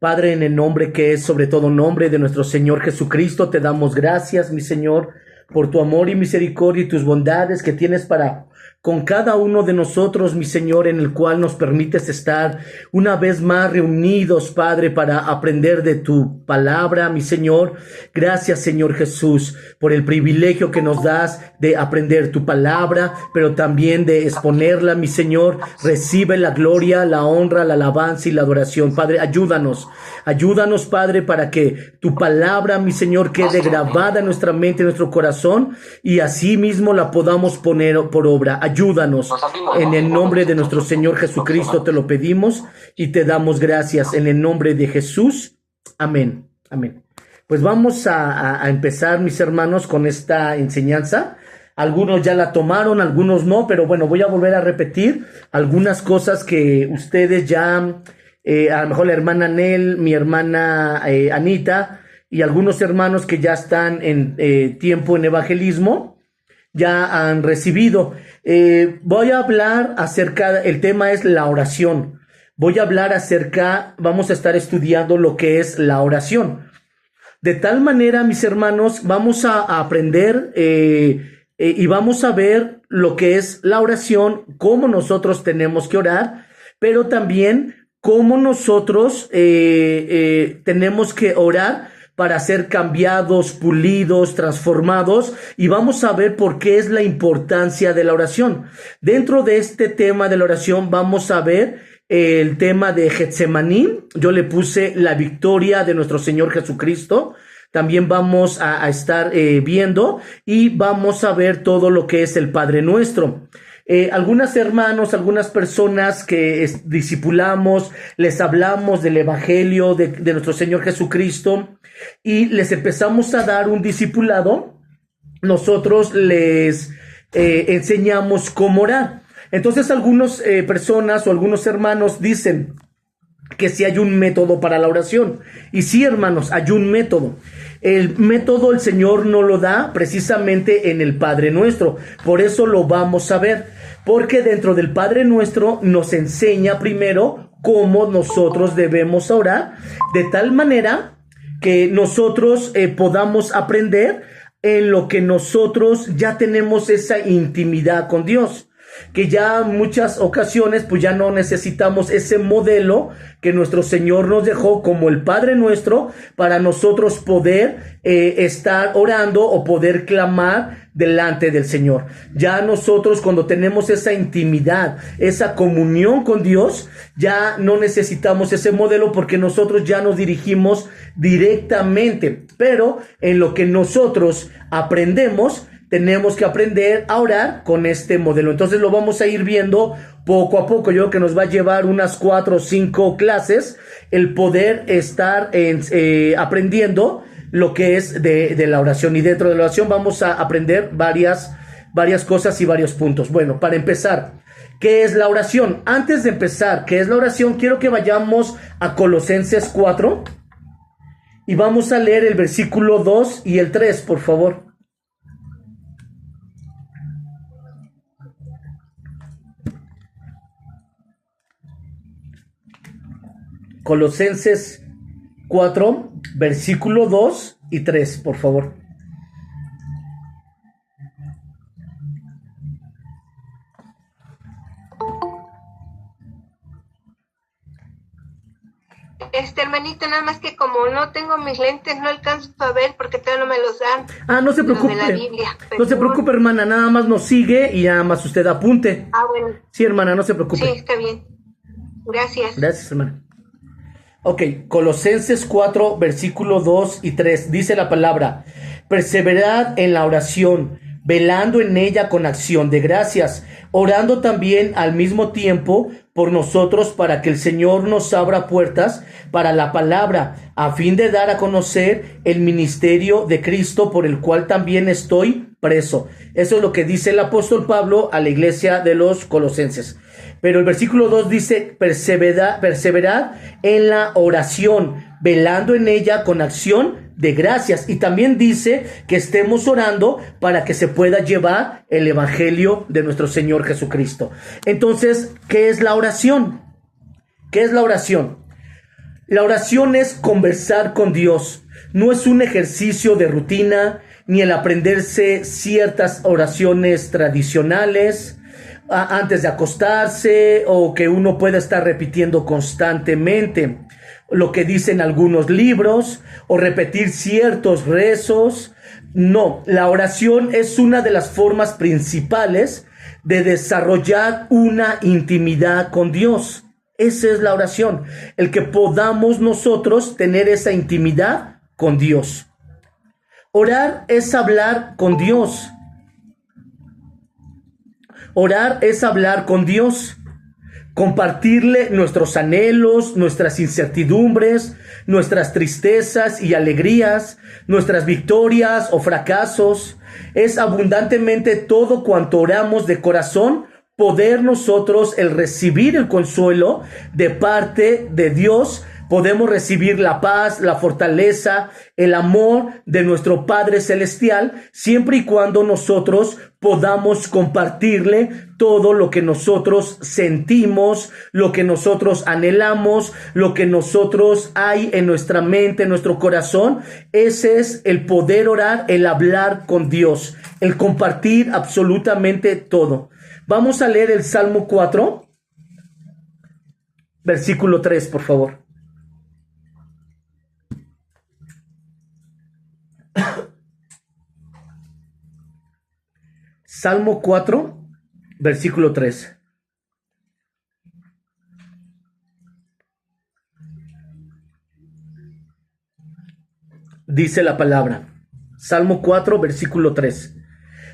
Padre, en el nombre que es sobre todo nombre de nuestro Señor Jesucristo, te damos gracias, mi Señor, por tu amor y misericordia y tus bondades que tienes para con cada uno de nosotros, mi Señor, en el cual nos permites estar una vez más reunidos, Padre, para aprender de tu palabra, mi Señor. Gracias, Señor Jesús, por el privilegio que nos das de aprender tu palabra, pero también de exponerla, mi Señor. Recibe la gloria, la honra, la alabanza y la adoración. Padre, ayúdanos, Padre, para que tu palabra, mi Señor, quede grabada en nuestra mente, en nuestro corazón, y así mismo la podamos poner por obra. Ayúdanos, en el nombre de nuestro Señor Jesucristo te lo pedimos y te damos gracias en el nombre de Jesús. Amén. Amén. Pues vamos a empezar, mis hermanos, con esta enseñanza. Algunos ya la tomaron, algunos no, pero bueno, voy a volver a repetir algunas cosas que ustedes ya, a lo mejor la hermana Nel, mi hermana Anita y algunos hermanos que ya están en tiempo en evangelismo, ya han recibido. Voy a hablar acerca, el tema es la oración. Voy a hablar vamos a estar estudiando lo que es la oración. De tal manera, mis hermanos, vamos a aprender y vamos a ver lo que es la oración, cómo nosotros tenemos que orar, pero también cómo nosotros tenemos que orar para ser cambiados, pulidos, transformados, y vamos a ver por qué es la importancia de la oración. Dentro de este tema de la oración vamos a ver el tema de Getsemaní. Yo le puse la victoria de nuestro Señor Jesucristo. También vamos a estar viendo y vamos a ver todo lo que es el Padre Nuestro. Algunos hermanos, algunas personas que discipulamos, les hablamos del Evangelio de nuestro Señor Jesucristo y les empezamos a dar un discipulado. Nosotros les enseñamos cómo orar. Entonces algunas personas o algunos hermanos dicen que sí hay un método para la oración. Y sí, hermanos, hay un método. El método el Señor nos lo da precisamente en el Padre Nuestro. Por eso lo vamos a ver. Porque dentro del Padre Nuestro nos enseña primero cómo nosotros debemos orar, de tal manera que nosotros podamos aprender en lo que nosotros ya tenemos esa intimidad con Dios. Que ya en muchas ocasiones pues ya no necesitamos ese modelo que nuestro Señor nos dejó como el Padre Nuestro para nosotros poder estar orando o poder clamar delante del Señor. Ya nosotros cuando tenemos esa intimidad, esa comunión con Dios, ya no necesitamos ese modelo porque nosotros ya nos dirigimos directamente. Pero en lo que nosotros aprendemos, tenemos que aprender a orar con este modelo. Entonces lo vamos a ir viendo poco a poco. Yo creo que nos va a llevar unas 4 o 5 clases el poder estar aprendiendo lo que es de la oración. Y dentro de la oración vamos a aprender varias cosas y varios puntos. Bueno, para empezar, ¿qué es la oración? Antes de empezar, ¿qué es la oración? Quiero que vayamos a Colosenses 4 y vamos a leer el versículo 2 y el 3, por favor. Colosenses 4, versículo 2 y 3, por favor. Hermanito, nada más que como no tengo mis lentes, no alcanzo a ver porque todavía no me los dan. No se preocupe. De la Biblia, no se preocupe, hermana, nada más nos sigue y nada más usted apunte. Bueno. Sí, hermana, no se preocupe. Sí, está bien. Gracias. Gracias, hermana. Ok, Colosenses 4, versículo 2 y 3, dice la palabra: perseverad en la oración, velando en ella con acción de gracias, orando también al mismo tiempo por nosotros para que el Señor nos abra puertas para la palabra, a fin de dar a conocer el ministerio de Cristo, por el cual también estoy preso. Eso es lo que dice el apóstol Pablo a la iglesia de los Colosenses. Pero el versículo 2 dice: perseverad en la oración, velando en ella con acción de gracias. Y también dice que estemos orando para que se pueda llevar el evangelio de nuestro Señor Jesucristo. Entonces, ¿qué es la oración? ¿Qué es la oración? La oración es conversar con Dios. No es un ejercicio de rutina, ni el aprenderse ciertas oraciones tradicionales antes de acostarse o que uno pueda estar repitiendo constantemente lo que dicen algunos libros o repetir ciertos rezos. No, la oración es una de las formas principales de desarrollar una intimidad con Dios. Esa es la oración, el que podamos nosotros tener esa intimidad con Dios. Orar es hablar con Dios. Orar es hablar con Dios, compartirle nuestros anhelos, nuestras incertidumbres, nuestras tristezas y alegrías, nuestras victorias o fracasos. Es abundantemente todo cuanto oramos de corazón, poder nosotros el recibir el consuelo de parte de Dios. Podemos recibir la paz, la fortaleza, el amor de nuestro Padre Celestial, siempre y cuando nosotros podamos compartirle todo lo que nosotros sentimos, lo que nosotros anhelamos, lo que nosotros hay en nuestra mente, en nuestro corazón. Ese es el poder orar, el hablar con Dios, el compartir absolutamente todo. Vamos a leer el Salmo 4, versículo 3, por favor. Salmo 4, versículo 3. Dice la palabra. Salmo 4, versículo 3.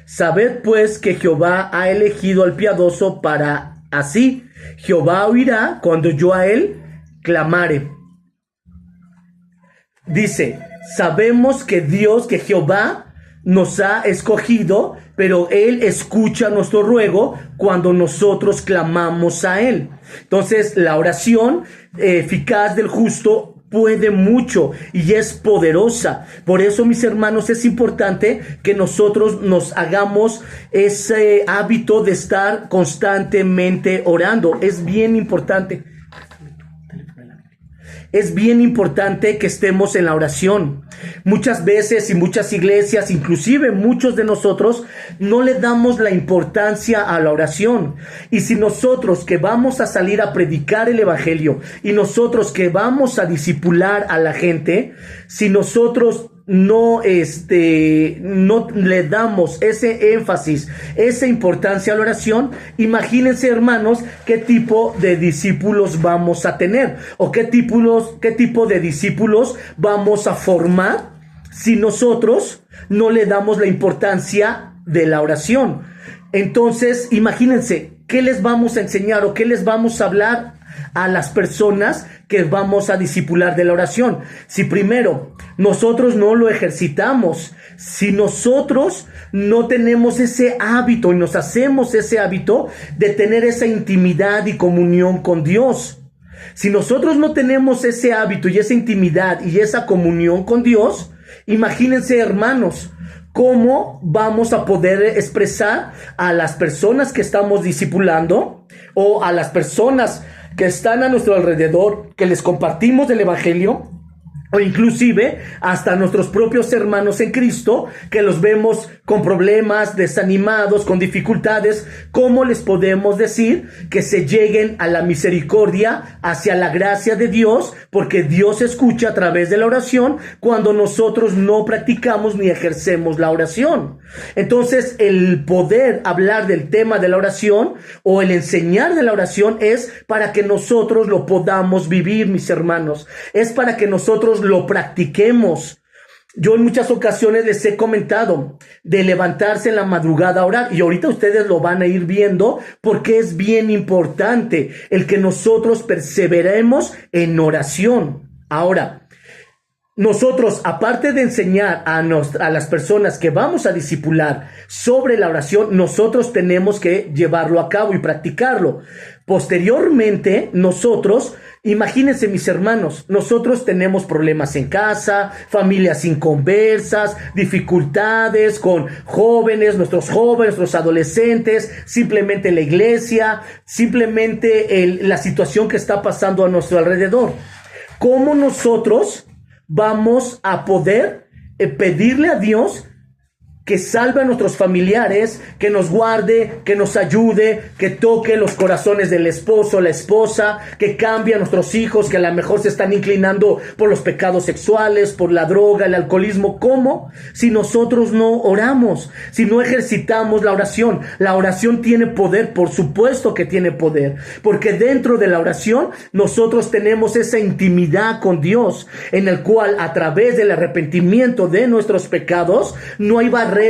Sabed pues que Jehová ha elegido al piadoso para así. Jehová oirá cuando yo a él clamare. Dice, sabemos que Dios, que Jehová nos ha escogido, pero Él escucha nuestro ruego cuando nosotros clamamos a Él. Entonces, la oración eficaz del justo puede mucho y es poderosa. Por eso, mis hermanos, es importante que nosotros nos hagamos ese hábito de estar constantemente orando. Es bien importante. Es bien importante que estemos en la oración. Muchas veces y muchas iglesias, inclusive muchos de nosotros, no le damos la importancia a la oración. Y si nosotros que vamos a salir a predicar el evangelio y nosotros que vamos a discipular a la gente, si nosotros no le damos ese énfasis, esa importancia a la oración, imagínense, hermanos, qué tipo de discípulos vamos a tener o qué tipo de discípulos vamos a formar si nosotros no le damos la importancia de la oración. Entonces, imagínense, ¿qué les vamos a enseñar o qué les vamos a hablar a las personas que vamos a discipular de la oración? Si primero nosotros no lo ejercitamos, si nosotros no tenemos ese hábito y nos hacemos ese hábito de tener esa intimidad y comunión con Dios, si nosotros no tenemos ese hábito y esa intimidad y esa comunión con Dios, imagínense, hermanos, ¿cómo vamos a poder expresar a las personas que estamos discipulando o a las personas que están a nuestro alrededor, que les compartimos del evangelio, o inclusive hasta nuestros propios hermanos en Cristo, que los vemos con problemas, desanimados, con dificultades? ¿Cómo les podemos decir que se lleguen a la misericordia, hacia la gracia de Dios? Porque Dios escucha a través de la oración cuando nosotros no practicamos ni ejercemos la oración. Entonces, el poder hablar del tema de la oración o el enseñar de la oración es para que nosotros lo podamos vivir, mis hermanos. Es para que nosotros lo practiquemos. Yo en muchas ocasiones les he comentado de levantarse en la madrugada a orar, y ahorita ustedes lo van a ir viendo porque es bien importante el que nosotros perseveremos en oración. Ahora, nosotros, aparte de enseñar a las personas que vamos a discipular sobre la oración, nosotros tenemos que llevarlo a cabo y practicarlo. Posteriormente, nosotros, imagínense, mis hermanos, nosotros tenemos problemas en casa, familias inconversas, dificultades con jóvenes, nuestros adolescentes, simplemente la iglesia, simplemente la situación que está pasando a nuestro alrededor. ¿Cómo nosotros vamos a poder pedirle a Dios que salve a nuestros familiares, que nos guarde, que nos ayude, que toque los corazones del esposo, la esposa, que cambie a nuestros hijos que a lo mejor se están inclinando por los pecados sexuales, por la droga, el alcoholismo? ¿Cómo? Si nosotros no oramos, si no ejercitamos la oración. La oración tiene poder, por supuesto que tiene poder, porque dentro de la oración nosotros tenemos esa intimidad con Dios, en el cual a través del arrepentimiento de nuestros pecados no hay barrera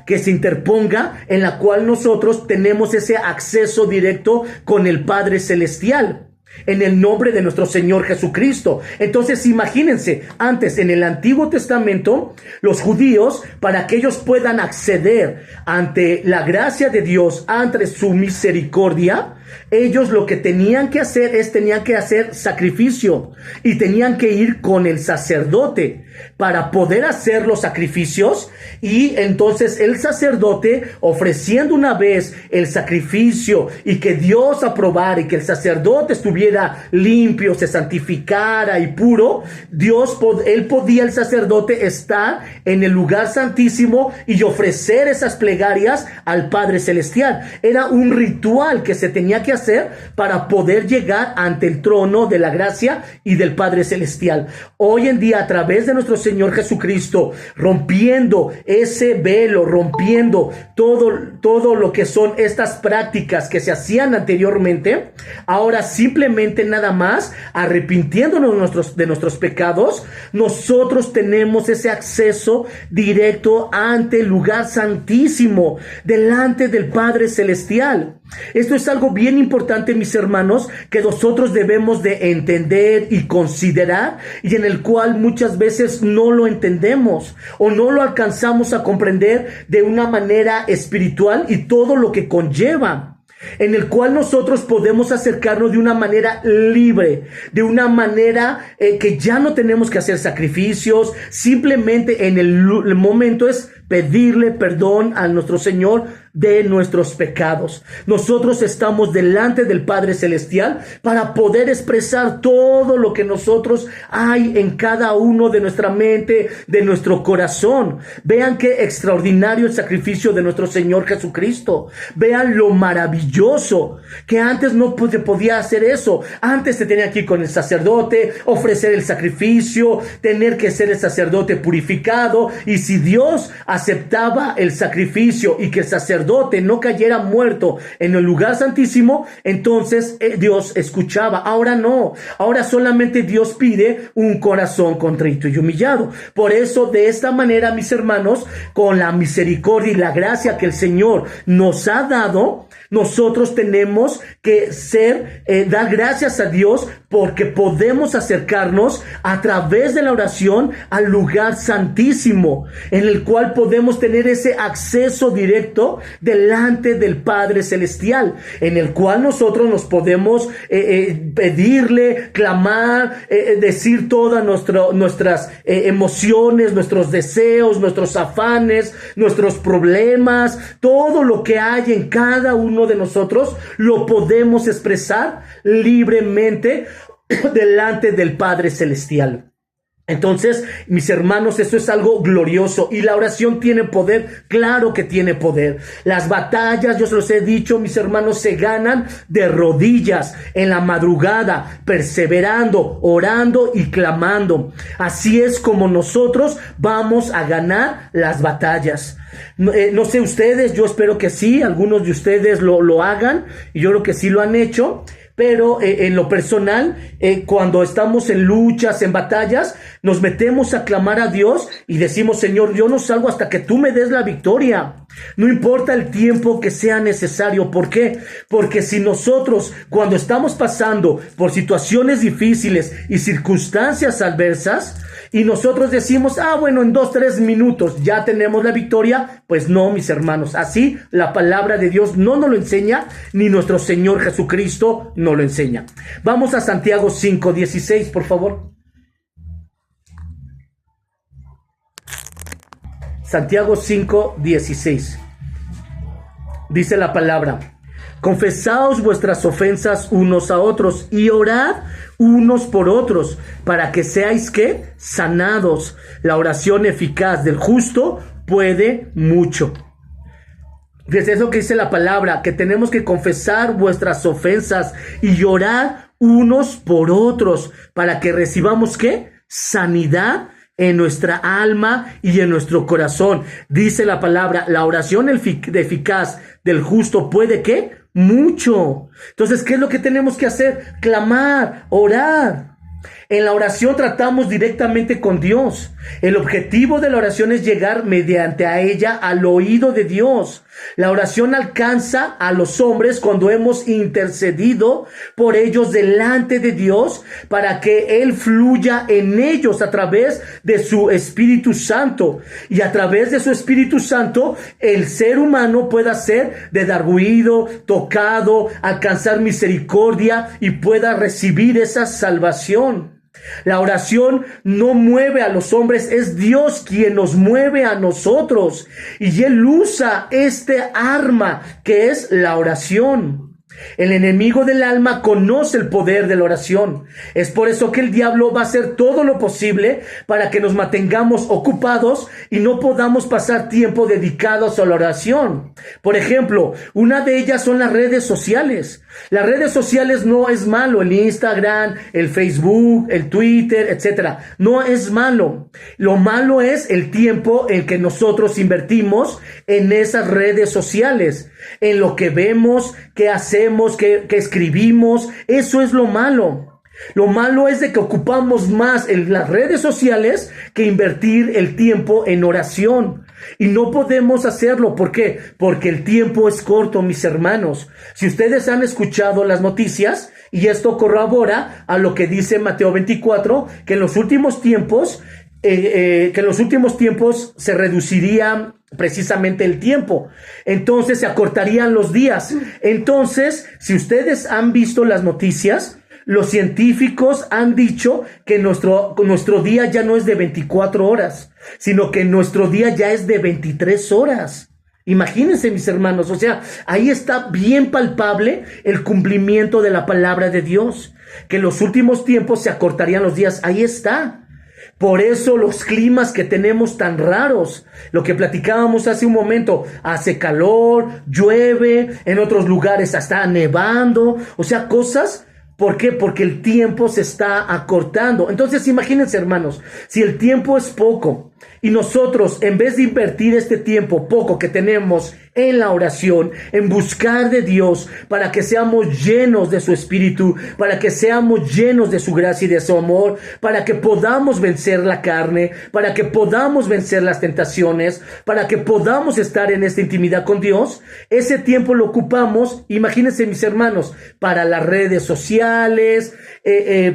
que se interponga, en la cual nosotros tenemos ese acceso directo con el Padre Celestial, en el nombre de nuestro Señor Jesucristo. Entonces imagínense, antes en el Antiguo Testamento, los judíos, para que ellos puedan acceder ante la gracia de Dios, ante su misericordia, ellos lo que tenían que hacer tenían que hacer sacrificio, y tenían que ir con el sacerdote para poder hacer los sacrificios. Y entonces el sacerdote, ofreciendo una vez el sacrificio y que Dios aprobara y que el sacerdote estuviera limpio, se santificara y puro, el sacerdote estar en el lugar santísimo y ofrecer esas plegarias al Padre Celestial. Era un ritual que se tenía que hacer para poder llegar ante el trono de la gracia y del Padre Celestial. Hoy en día, a través de nuestro Señor Jesucristo, rompiendo ese velo, rompiendo todo lo que son estas prácticas que se hacían anteriormente, ahora simplemente nada más arrepintiéndonos de nuestros pecados, nosotros tenemos ese acceso directo ante el lugar santísimo, delante del Padre Celestial. Esto es algo bien importante, mis hermanos, que nosotros debemos de entender y considerar, y en el cual muchas veces no lo entendemos o no lo alcanzamos a comprender de una manera espiritual y todo lo que conlleva, en el cual nosotros podemos acercarnos de una manera libre, de una manera que ya no tenemos que hacer sacrificios. Simplemente en el momento es pedirle perdón a nuestro Señor de nuestros pecados. Nosotros estamos delante del Padre Celestial para poder expresar todo lo que nosotros hay en cada uno de nuestra mente, de nuestro corazón. Vean qué extraordinario el sacrificio de nuestro Señor Jesucristo. Vean lo maravilloso, que antes no podía hacer eso. Antes se tenía que ir con el sacerdote, ofrecer el sacrificio, tener que ser el sacerdote purificado, y si Dios aceptaba el sacrificio y que el sacerdote no cayera muerto en el lugar santísimo, entonces Dios escuchaba. Ahora no, ahora solamente Dios pide un corazón contrito y humillado. Por eso, de esta manera, mis hermanos, con la misericordia y la gracia que el Señor nos ha dado, nosotros tenemos que dar gracias a Dios, porque podemos acercarnos a través de la oración al lugar santísimo, en el cual podemos tener ese acceso directo delante del Padre Celestial, en el cual nosotros nos podemos pedirle, clamar, decir todas nuestras emociones, nuestros deseos, nuestros afanes, nuestros problemas, todo lo que hay en cada uno de nosotros, lo podemos expresar libremente delante del Padre Celestial. Entonces, mis hermanos, esto es algo glorioso, y la oración tiene poder. Claro que tiene poder. Las batallas, yo se los he dicho, mis hermanos, se ganan de rodillas, en la madrugada, perseverando, orando y clamando. Así es como nosotros vamos a ganar las batallas. No sé ustedes, yo espero que sí, algunos de ustedes lo hagan, y yo creo que sí lo han hecho. Pero en lo personal, cuando estamos en luchas, en batallas, nos metemos a clamar a Dios y decimos: Señor, yo no salgo hasta que tú me des la victoria. No importa el tiempo que sea necesario. ¿Por qué? Porque si nosotros, cuando estamos pasando por situaciones difíciles y circunstancias adversas, y nosotros decimos: bueno, en 2-3 minutos ya tenemos la victoria, pues no, mis hermanos. Así la palabra de Dios no nos lo enseña, ni nuestro Señor Jesucristo nos lo enseña. Vamos a Santiago 5:16, por favor. Santiago 5:16. Dice la palabra: Confesaos vuestras ofensas unos a otros y orad unos por otros para que seáis, ¿qué? Sanados. La oración eficaz del justo puede mucho. Fíjense eso que dice la palabra, que tenemos que confesar vuestras ofensas y llorar unos por otros para que recibamos, ¿qué? Sanidad en nuestra alma y en nuestro corazón. Dice la palabra, la oración eficaz del justo puede, ¿qué? Mucho. Entonces, ¿qué es lo que tenemos que hacer? Clamar, orar. En la oración tratamos directamente con Dios. El objetivo de la oración es llegar mediante a ella al oído de Dios. La oración alcanza a los hombres cuando hemos intercedido por ellos delante de Dios para que Él fluya en ellos a través de su Espíritu Santo. Y a través de su Espíritu Santo, el ser humano pueda ser redarguido, tocado, alcanzar misericordia y pueda recibir esa salvación. La oración no mueve a los hombres, es Dios quien nos mueve a nosotros. Y Él usa este arma que es la oración. El enemigo del alma conoce el poder de la oración. Es por eso que el diablo va a hacer todo lo posible para que nos mantengamos ocupados y no podamos pasar tiempo dedicados a la oración. Por ejemplo, una de ellas son las redes sociales. Las redes sociales no es malo, el Instagram, el Facebook, el Twitter, etcétera. No es malo. Lo malo es el tiempo en que nosotros invertimos en esas redes sociales, en lo que vemos, qué hacemos, qué escribimos. Eso es lo malo. Lo malo es de que ocupamos más en las redes sociales que invertir el tiempo en oración. Y no podemos hacerlo. ¿Por qué? Porque el tiempo es corto, mis hermanos. Si ustedes han escuchado las noticias, y esto corrobora a lo que dice Mateo 24, que en los últimos tiempos, se reduciría precisamente el tiempo. Entonces se acortarían los días. Entonces, si ustedes han visto las noticias, los científicos han dicho que nuestro día ya no es de 24 horas, sino que nuestro día ya es de 23 horas. Imagínense, mis hermanos, o sea, ahí está bien palpable el cumplimiento de la palabra de Dios, que en los últimos tiempos se acortarían los días. Ahí está. Por eso los climas que tenemos tan raros, lo que platicábamos hace un momento, hace calor, llueve, en otros lugares está nevando, o sea, cosas. ¿Por qué? Porque el tiempo se está acortando. Entonces, imagínense, hermanos, si el tiempo es poco y nosotros, en vez de invertir este tiempo poco que tenemos en la oración, en buscar de Dios para que seamos llenos de su Espíritu, para que seamos llenos de su gracia y de su amor, para que podamos vencer la carne, para que podamos vencer las tentaciones, para que podamos estar en esta intimidad con Dios, ese tiempo lo ocupamos, imagínense, mis hermanos, para las redes sociales,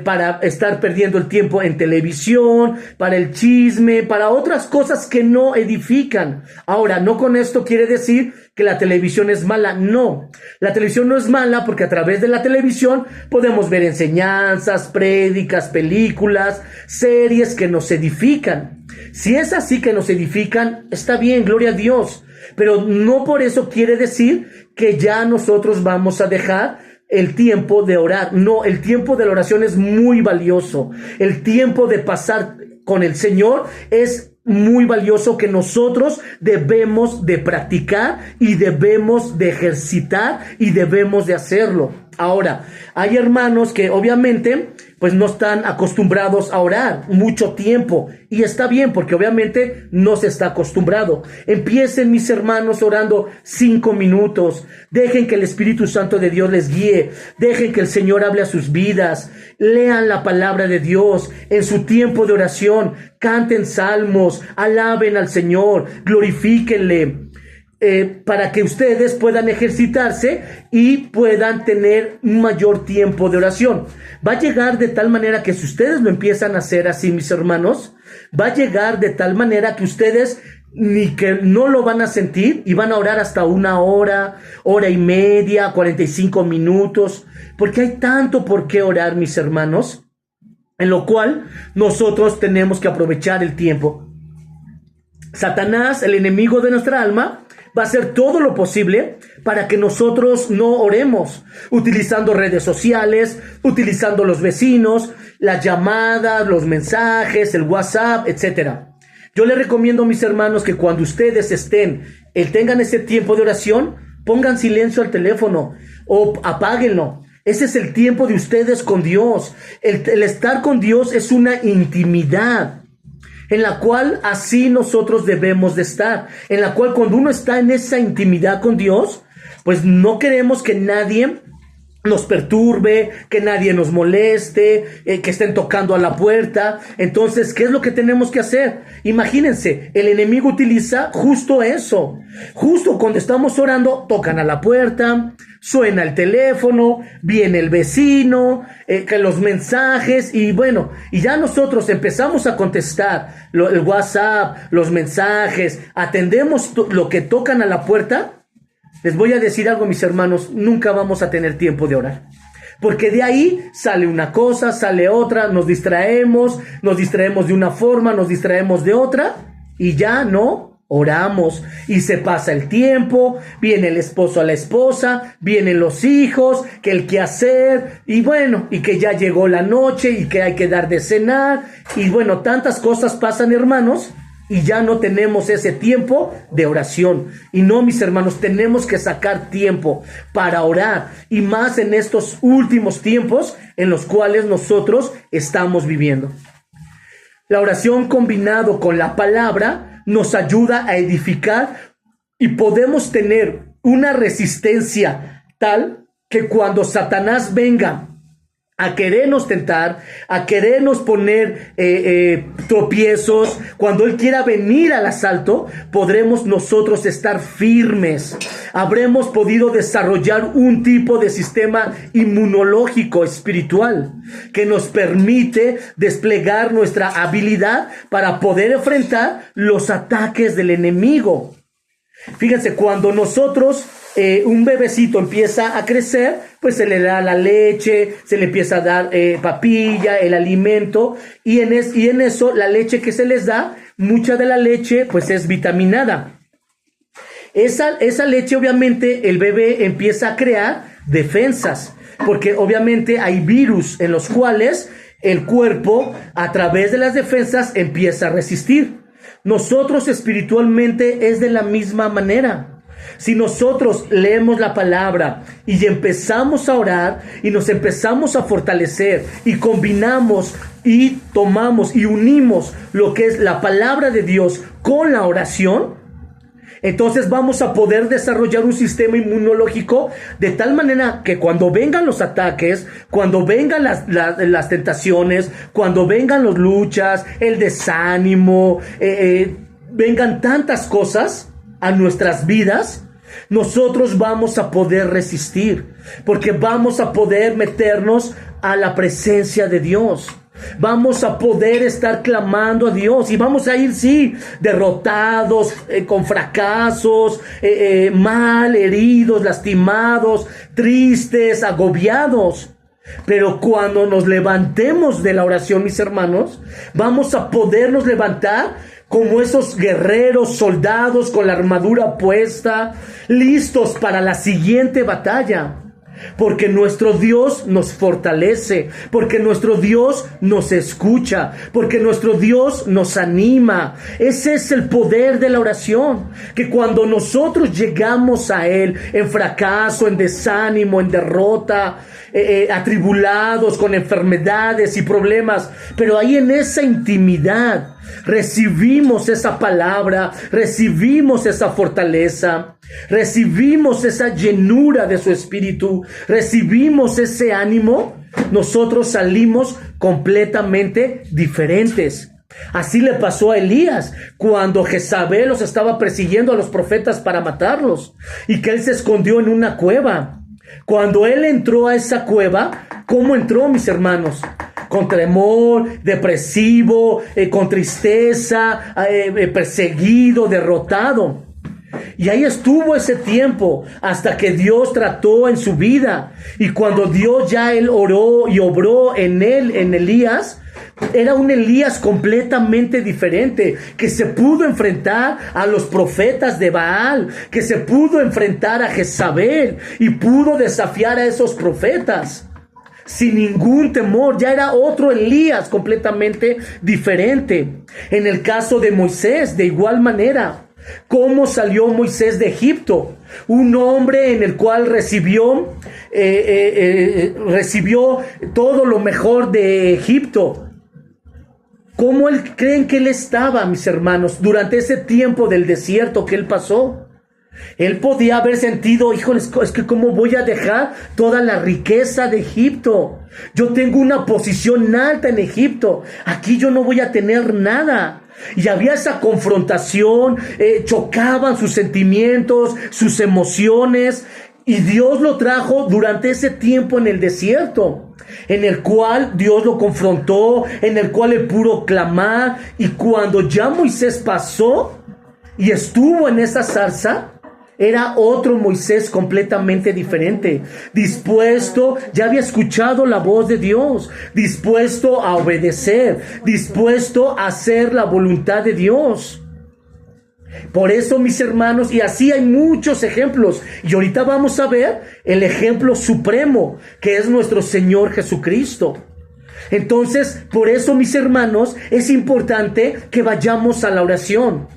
para estar perdiendo el tiempo en televisión, para el chisme, para otras cosas que no edifican. Ahora, no con esto quiere decir que la televisión es mala. No, la televisión no es mala porque a través de la televisión podemos ver enseñanzas, prédicas, películas, series que nos edifican. Si es así que nos edifican, está bien, gloria a Dios. Pero no por eso quiere decir que ya nosotros vamos a dejar el tiempo de orar. No, el tiempo de la oración es muy valioso. El tiempo de pasar con el Señor es muy valioso, que nosotros debemos de practicar y debemos de ejercitar y debemos de hacerlo. Ahora, hay hermanos que obviamente pues no están acostumbrados a orar mucho tiempo, y está bien porque obviamente no se está acostumbrado. Empiecen, mis hermanos, orando 5 minutos. Dejen que el Espíritu Santo de Dios les guíe. Dejen que el Señor hable a sus vidas. Lean la palabra de Dios en su tiempo de oración. Canten salmos, alaben al Señor, glorifíquenle. Para que ustedes puedan ejercitarse y puedan tener un mayor tiempo de oración. Va a llegar de tal manera que si ustedes lo empiezan a hacer así, mis hermanos, va a llegar de tal manera que ustedes ni que no lo van a sentir y van a orar hasta 1 hora, hora y media, 45 minutos, porque hay tanto por qué orar, mis hermanos, en lo cual nosotros tenemos que aprovechar el tiempo. Satanás, el enemigo de nuestra alma, va a hacer todo lo posible para que nosotros no oremos, utilizando redes sociales, utilizando los vecinos, las llamadas, los mensajes, el WhatsApp, etcétera. Yo les recomiendo a mis hermanos que cuando ustedes tengan ese tiempo de oración, pongan silencio al teléfono o apáguenlo. Ese es el tiempo de ustedes con Dios. El estar con Dios es una intimidad en la cual así nosotros debemos de estar. En la cual cuando uno está en esa intimidad con Dios, pues no queremos que nadie nos perturbe, que nadie nos moleste, que estén tocando a la puerta. Entonces, ¿qué es lo que tenemos que hacer? Imagínense, el enemigo utiliza justo eso. Justo cuando estamos orando, tocan a la puerta, suena el teléfono, viene el vecino, que los mensajes, y bueno, y ya nosotros empezamos a contestar el WhatsApp, los mensajes, atendemos lo que tocan a la puerta. Les voy a decir algo, mis hermanos, nunca vamos a tener tiempo de orar. Porque de ahí sale una cosa, sale otra, nos distraemos de una forma, nos distraemos de otra, y ya no oramos. Y se pasa el tiempo, viene el esposo a la esposa, vienen los hijos, que el quehacer, y bueno, y que ya llegó la noche, y que hay que dar de cenar, y bueno, tantas cosas pasan, hermanos, y ya no tenemos ese tiempo de oración. Y no, mis hermanos, tenemos que sacar tiempo para orar, y más en estos últimos tiempos en los cuales nosotros estamos viviendo. La oración combinado con la palabra nos ayuda a edificar, y podemos tener una resistencia tal que cuando Satanás venga a querernos tentar, a querernos poner tropiezos, cuando él quiera venir al asalto, podremos nosotros estar firmes. Habremos podido desarrollar un tipo de sistema inmunológico espiritual que nos permite desplegar nuestra habilidad para poder enfrentar los ataques del enemigo. Fíjense, cuando nosotros un bebecito empieza a crecer, pues se le da la leche, se le empieza a dar papilla, el alimento, y en eso la leche que se les da, mucha de la leche pues es vitaminada. Esa leche, obviamente, el bebé empieza a crear defensas, porque obviamente hay virus en los cuales el cuerpo, a través de las defensas, empieza a resistir. Nosotros espiritualmente es de la misma manera. Si nosotros leemos la palabra y empezamos a orar y nos empezamos a fortalecer y combinamos y tomamos y unimos lo que es la palabra de Dios con la oración, entonces vamos a poder desarrollar un sistema inmunológico de tal manera que cuando vengan los ataques, cuando vengan las tentaciones, cuando vengan las luchas, el desánimo, vengan tantas cosas a nuestras vidas, nosotros vamos a poder resistir, porque vamos a poder meternos a la presencia de Dios. Vamos a poder estar clamando a Dios, y vamos a ir, sí, derrotados, con fracasos, mal, heridos, lastimados, tristes, agobiados. Pero cuando nos levantemos de la oración, mis hermanos, vamos a podernos levantar como esos guerreros, soldados con la armadura puesta, listos para la siguiente batalla. Porque nuestro Dios nos fortalece, porque nuestro Dios nos escucha, porque nuestro Dios nos anima. Ese es el poder de la oración, que cuando nosotros llegamos a Él en fracaso, en desánimo, en derrota, atribulados con enfermedades y problemas, pero ahí en esa intimidad recibimos esa palabra, recibimos esa fortaleza, recibimos esa llenura de su espíritu, recibimos ese ánimo, nosotros salimos completamente diferentes. Así le pasó a Elías cuando Jezabel los estaba persiguiendo a los profetas para matarlos, y que él se escondió en una cueva. Cuando él entró a esa cueva, ¿cómo entró, mis hermanos? Con temor, depresivo, con tristeza, perseguido, derrotado. Y ahí estuvo ese tiempo hasta que Dios trató en su vida. Y cuando Dios ya él oró y obró en él, en Elías, Era un Elías completamente diferente, que se pudo enfrentar a los profetas de Baal, que se pudo enfrentar a Jezabel y pudo desafiar a esos profetas sin ningún temor. Ya era otro Elías completamente diferente. En el caso de Moisés, de igual manera, ¿cómo salió Moisés de Egipto? Un hombre en el cual recibió todo lo mejor de Egipto. ¿Cómo creen que él estaba, mis hermanos, durante ese tiempo del desierto que él pasó? Él podía haber sentido, híjoles, es que ¿cómo voy a dejar toda la riqueza de Egipto? Yo tengo una posición alta en Egipto, aquí yo no voy a tener nada. Y había esa confrontación, chocaban sus sentimientos, sus emociones, y Dios lo trajo durante ese tiempo en el desierto, en el cual Dios lo confrontó, en el cual él pudo clamar. Y cuando ya Moisés pasó y estuvo en esa zarza, era otro Moisés completamente diferente, dispuesto, ya había escuchado la voz de Dios, dispuesto a obedecer, dispuesto a hacer la voluntad de Dios. Por eso, mis hermanos, y así hay muchos ejemplos, y ahorita vamos a ver el ejemplo supremo, que es nuestro Señor Jesucristo. Entonces, por eso, mis hermanos, es importante que vayamos a la oración,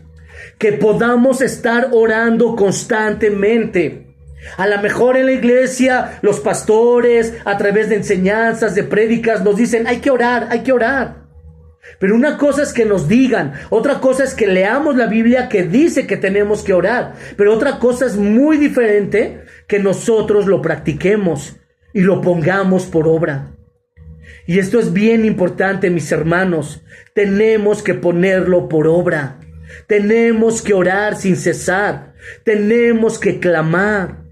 que podamos estar orando constantemente. A lo mejor en la iglesia, los pastores, a través de enseñanzas, de prédicas, nos dicen, hay que orar, hay que orar. Pero una cosa es que nos digan, otra cosa es que leamos la Biblia que dice que tenemos que orar, pero otra cosa es muy diferente que nosotros lo practiquemos y lo pongamos por obra. Y esto es bien importante, mis hermanos, tenemos que ponerlo por obra, tenemos que orar sin cesar, tenemos que clamar.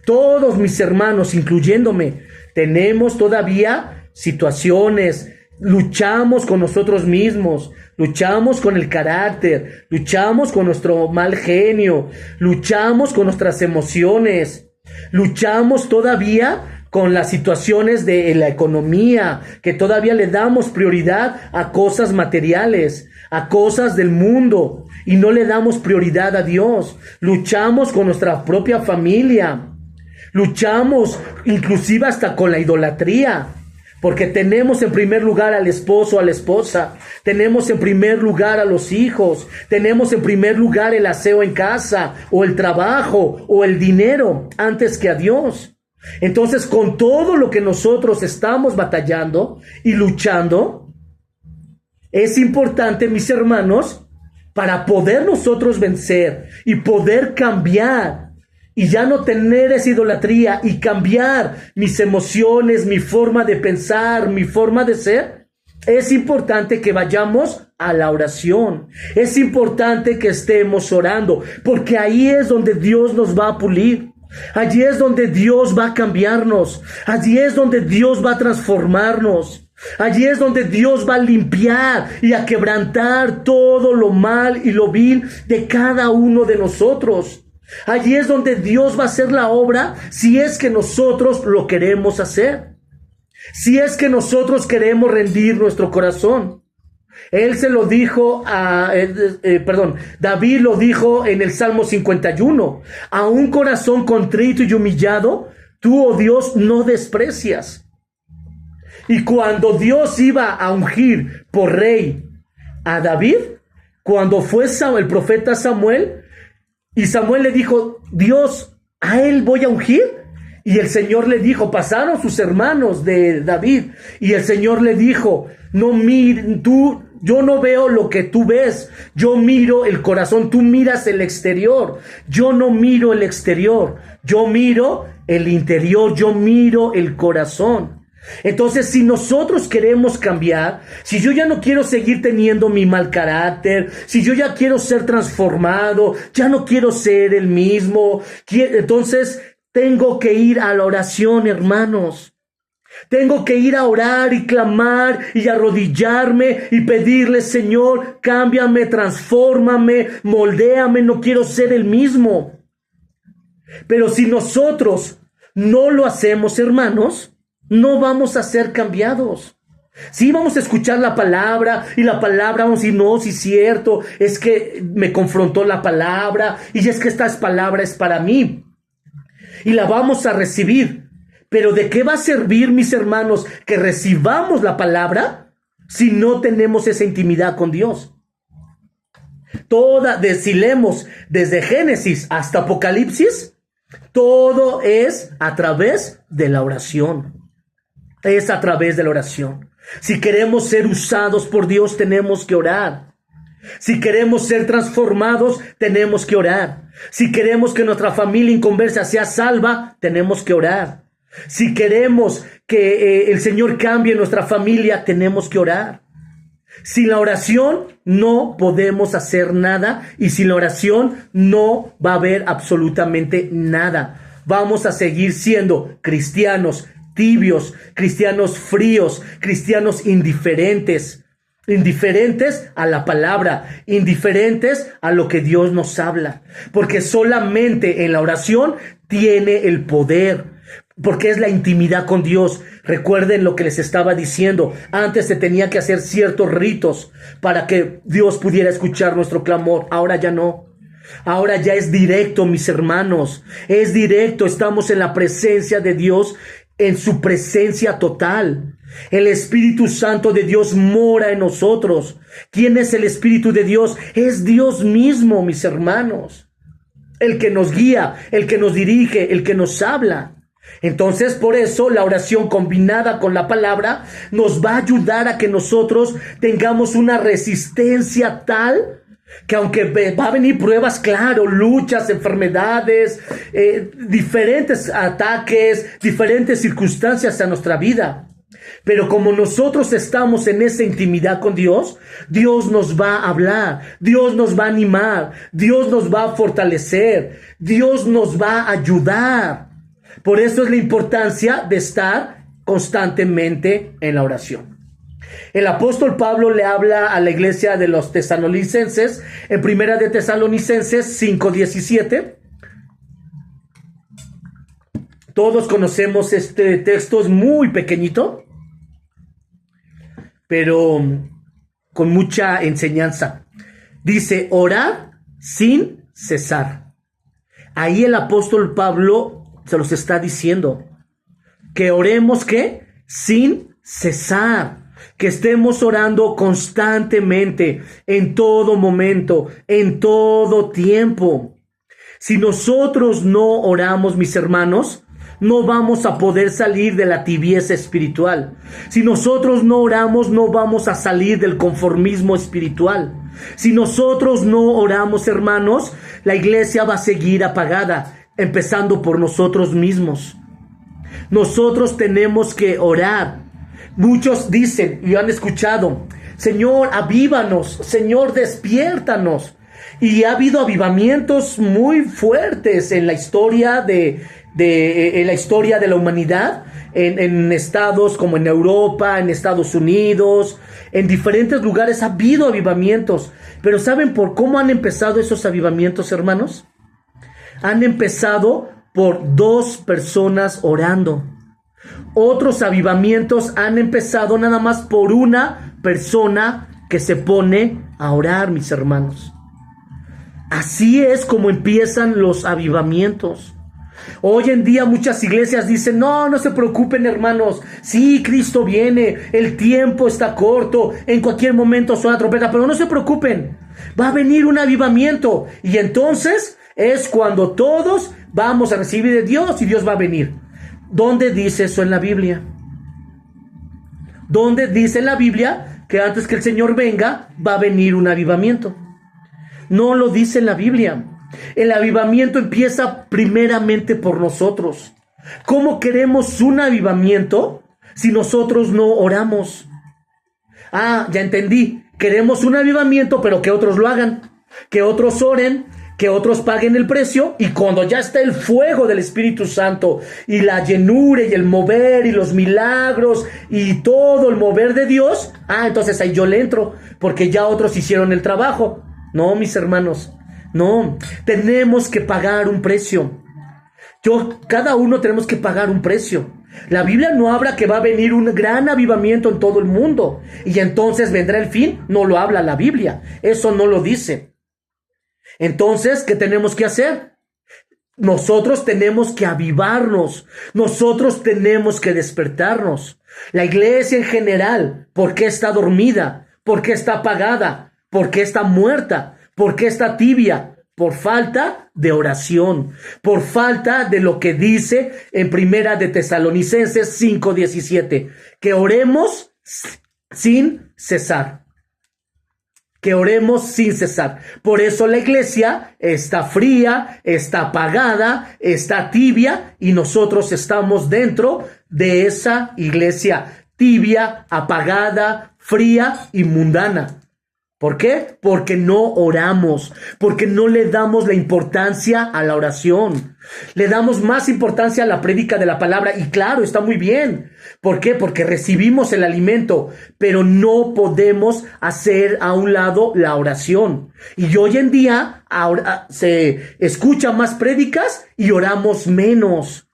Todos mis hermanos, incluyéndome, tenemos todavía situaciones. Luchamos con nosotros mismos, luchamos con el carácter, luchamos con nuestro mal genio, luchamos con nuestras emociones, luchamos todavía con las situaciones de la economía, que todavía le damos prioridad a cosas materiales, a cosas del mundo, y no le damos prioridad a Dios. Luchamos con nuestra propia familia, luchamos inclusive hasta con la idolatría. Porque tenemos en primer lugar al esposo, a la esposa, tenemos en primer lugar a los hijos, tenemos en primer lugar el aseo en casa, o el trabajo, o el dinero, antes que a Dios. Entonces, con todo lo que nosotros estamos batallando y luchando, es importante, mis hermanos, para poder nosotros vencer y poder cambiar, y ya no tener esa idolatría y cambiar mis emociones, mi forma de pensar, mi forma de ser, es importante que vayamos a la oración. Es importante que estemos orando, porque ahí es donde Dios nos va a pulir. Allí es donde Dios va a cambiarnos. Allí es donde Dios va a transformarnos. Allí es donde Dios va a limpiar y a quebrantar todo lo mal y lo vil de cada uno de nosotros. Allí es donde Dios va a hacer la obra, si es que nosotros lo queremos hacer, si es que nosotros queremos rendir nuestro corazón. Él se lo dijo David lo dijo en el Salmo 51, a un corazón contrito y humillado, tú, oh Dios, no desprecias. Y cuando Dios iba a ungir por rey a David, cuando fue el profeta Samuel, y Samuel le dijo, Dios, ¿a él voy a ungir? Y el Señor le dijo, pasaron sus hermanos de David, y el Señor le dijo, yo no veo lo que tú ves, yo miro el corazón, tú miras el exterior, yo no miro el exterior, yo miro el interior, yo miro el corazón. Entonces, si nosotros queremos cambiar, si yo ya no quiero seguir teniendo mi mal carácter, si yo ya quiero ser transformado, ya no quiero ser el mismo, entonces tengo que ir a la oración, hermanos. Tengo que ir a orar y clamar y arrodillarme y pedirle, Señor, cámbiame, transfórmame, moldéame, no quiero ser el mismo. Pero si nosotros no lo hacemos, hermanos, no vamos a ser cambiados. Sí, vamos a escuchar la palabra y la palabra vamos a decir, no, sí es cierto, es que me confrontó la palabra y es que esta palabra es para mí. Y la vamos a recibir. Pero ¿de qué va a servir, mis hermanos, que recibamos la si no tenemos esa intimidad con Dios? Si leemos desde Génesis hasta Apocalipsis, todo es a través de la oración. Es a través de la oración. Si queremos ser usados por Dios, tenemos que orar. Si queremos ser transformados, tenemos que orar. Si queremos que nuestra familia inconversa sea salva, tenemos que orar. Si queremos que el Señor cambie nuestra familia, tenemos que orar. Sin la oración no podemos hacer nada y sin la oración no va a haber absolutamente nada. Vamos a seguir siendo cristianos tibios, cristianos fríos, cristianos indiferentes. Indiferentes a la palabra, indiferentes a lo que Dios nos habla. Porque solamente en la oración tiene el poder. Porque es la intimidad con Dios. Recuerden lo que les estaba diciendo. Antes se tenía que hacer ciertos ritos para que Dios pudiera escuchar nuestro clamor. Ahora ya no. Ahora ya es directo, mis hermanos. Es directo. Estamos en la presencia de Dios, en su presencia total. El Espíritu Santo de Dios mora en nosotros. ¿Quién es el Espíritu de Dios? Es Dios mismo, mis hermanos. El que nos guía, el que nos dirige, el que nos habla. Entonces, por eso, la oración combinada con la palabra nos va a ayudar a que nosotros tengamos una resistencia tal que aunque va a venir pruebas, claro, luchas, enfermedades, diferentes ataques, diferentes circunstancias a nuestra vida. Pero como nosotros estamos en esa intimidad con Dios, Dios nos va a hablar, Dios nos va a animar, Dios nos va a fortalecer, Dios nos va a ayudar. Por eso es la importancia de estar constantemente en la oración. El apóstol Pablo le habla a la iglesia de los tesalonicenses en Primera de Tesalonicenses 5:17. Todos conocemos este texto, es muy pequeñito, pero con mucha enseñanza. Dice, orad sin cesar. Ahí el apóstol Pablo se los está diciendo, que oremos, ¿qué? Sin cesar, que estemos orando constantemente, en todo momento, en todo tiempo. Si nosotros no oramos, mis hermanos, no vamos a poder salir de la tibieza espiritual. Si nosotros no oramos, no vamos a salir del conformismo espiritual. Si nosotros no oramos, hermanos, la iglesia va a seguir apagada, empezando por nosotros mismos. Nosotros tenemos que orar. Muchos dicen, y han escuchado, Señor, avívanos, Señor, despiértanos. Y ha habido avivamientos muy fuertes en la historia en la historia de la humanidad, en estados como en Europa, en Estados Unidos, en diferentes lugares ha habido avivamientos. Pero ¿saben por cómo han empezado esos avivamientos, hermanos? Han empezado por 2 personas orando. Otros avivamientos han empezado nada más por una persona que se pone a orar, mis hermanos. Así es como empiezan los avivamientos. Hoy en día muchas iglesias dicen, no se preocupen, hermanos. Sí, Cristo viene, el tiempo está corto, en cualquier momento suena trompeta, pero no se preocupen. Va a venir un avivamiento y entonces es cuando todos vamos a recibir de Dios y Dios va a venir. ¿Dónde dice eso en la Biblia? ¿Dónde dice en la Biblia que antes que el Señor venga va a venir un avivamiento? No lo dice en la Biblia. El avivamiento empieza primeramente por nosotros. ¿Cómo queremos un avivamiento si nosotros no oramos? Ah, ya entendí. Queremos un avivamiento, pero que otros lo hagan, que otros oren, que otros paguen el precio, y cuando ya está el fuego del Espíritu Santo y la llenura y el mover y los milagros y todo el mover de Dios, entonces ahí yo le entro, porque ya otros hicieron el trabajo. No, mis hermanos, no, tenemos que pagar un precio. Cada uno tenemos que pagar un precio. La Biblia no habla que va a venir un gran avivamiento en todo el mundo y entonces vendrá el fin. No lo habla la Biblia. Eso no lo dice. Entonces, ¿qué tenemos que hacer? Nosotros tenemos que avivarnos. Nosotros tenemos que despertarnos. La iglesia en general, ¿por qué está dormida? ¿Por qué está apagada? ¿Por qué está muerta? ¿Por qué está tibia? Por falta de oración, por falta de lo que dice en Primera de Tesalonicenses 5:17, que oremos sin cesar. Que oremos sin cesar. Por eso la iglesia está fría, está apagada, está tibia y nosotros estamos dentro de esa iglesia tibia, apagada, fría y mundana. ¿Por qué? Porque no oramos, porque no le damos la importancia a la oración. Le damos más importancia a la prédica de la palabra y claro, está muy bien. ¿Por qué? Porque recibimos el alimento, pero no podemos hacer a un lado la oración. Y hoy en día se escucha más prédicas y oramos menos.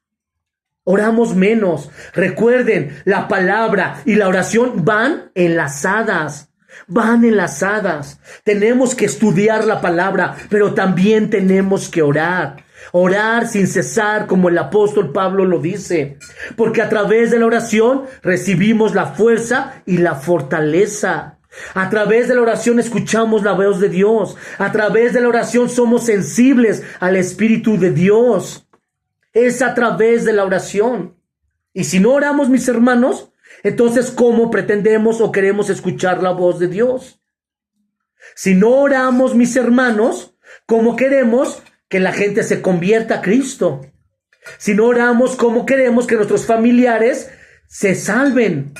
Oramos menos. Recuerden, la palabra y la oración van enlazadas. Van enlazadas. Tenemos que estudiar la palabra, pero también tenemos que orar. Orar sin cesar, como el apóstol Pablo lo dice. Porque a través de la oración recibimos la fuerza y la fortaleza. A través de la oración escuchamos la voz de Dios. A través de la oración somos sensibles al Espíritu de Dios. Es a través de la oración. Y si no oramos, mis hermanos, entonces, ¿cómo pretendemos o queremos escuchar la voz de Dios? Si no oramos, mis hermanos, ¿cómo queremos que la gente se convierta a Cristo? Si no oramos, ¿cómo queremos que nuestros familiares se salven?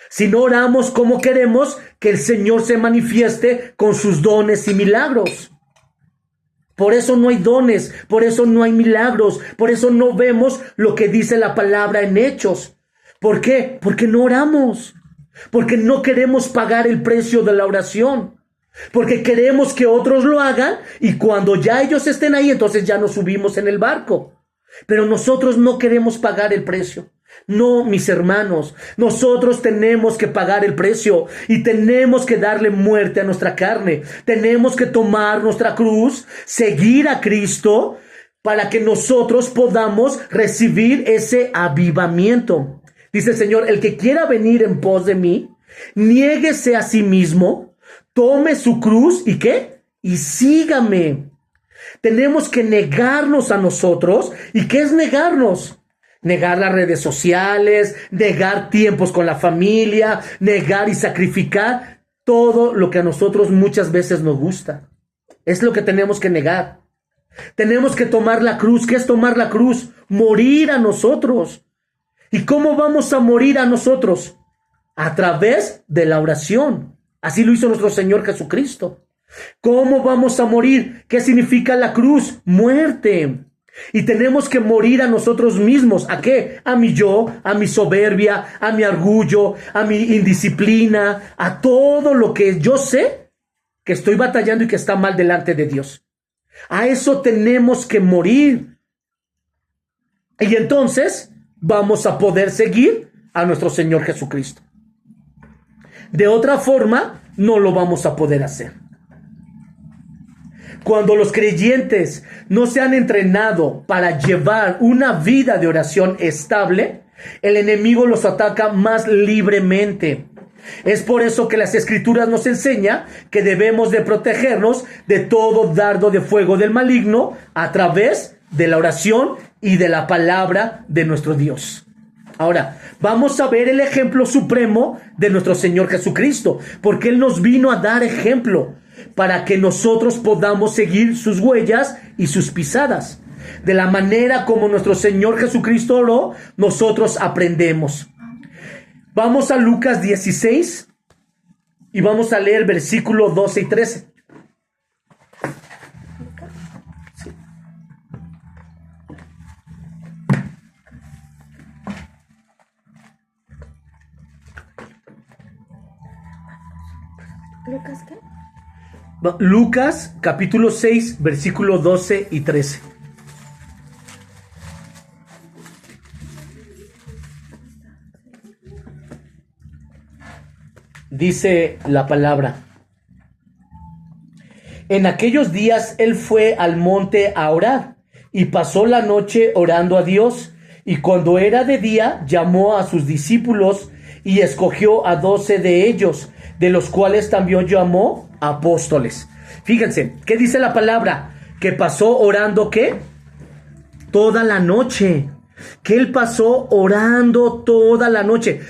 Si no oramos, ¿cómo queremos que el Señor se manifieste con sus dones y milagros? Por eso no hay dones, por eso no hay milagros, por eso no vemos lo que dice la palabra en Hechos. ¿Por qué? Porque no oramos, porque no queremos pagar el precio de la oración, porque queremos que otros lo hagan y cuando ya ellos estén ahí, entonces ya nos subimos en el barco. Pero nosotros no queremos pagar el precio. No, mis hermanos, nosotros tenemos que pagar el precio y tenemos que darle muerte a nuestra carne. Tenemos que tomar nuestra cruz, seguir a Cristo para que nosotros podamos recibir ese avivamiento. Dice el Señor, el que quiera venir en pos de mí, niéguese a sí mismo, tome su cruz y ¿qué? Y sígame. Tenemos que negarnos a nosotros. ¿Y qué es negarnos? Negar las redes sociales, negar tiempos con la familia, negar y sacrificar todo lo que a nosotros muchas veces nos gusta. Es lo que tenemos que negar. Tenemos que tomar la cruz. ¿Qué es tomar la cruz? Morir a nosotros. ¿Y cómo vamos a morir a nosotros? A través de la oración. Así lo hizo nuestro Señor Jesucristo. ¿Cómo vamos a morir? ¿Qué significa la cruz? Muerte. Y tenemos que morir a nosotros mismos. ¿A qué? A mi yo, a mi soberbia, a mi orgullo, a mi indisciplina, a todo lo que yo sé que estoy batallando y que está mal delante de Dios. A eso tenemos que morir. Y entonces vamos a poder seguir a nuestro Señor Jesucristo. De otra forma, no lo vamos a poder hacer. Cuando los creyentes no se han entrenado para llevar una vida de oración estable, el enemigo los ataca más libremente. Es por eso que las Escrituras nos enseñan que debemos de protegernos de todo dardo de fuego del maligno a través de la oración y de la palabra de nuestro Dios. Ahora, vamos a ver el ejemplo supremo de nuestro Señor Jesucristo, porque Él nos vino a dar ejemplo para que nosotros podamos seguir sus huellas y sus pisadas. De la manera como nuestro Señor Jesucristo oró, nosotros aprendemos. Vamos a Lucas 16 y vamos a leer versículos 12 y 13. ¿Lucas qué? Lucas capítulo 6, versículos 12 y 13. dice la palabra. En aquellos días él fue al monte a orar y pasó la noche orando a Dios. Y cuando era de día, llamó a sus discípulos y escogió a 12 de ellos, de los cuales también llamó apóstoles. Fíjense, ¿qué dice la palabra? Que pasó orando, ¿qué? Toda la noche. Que él pasó orando toda la noche.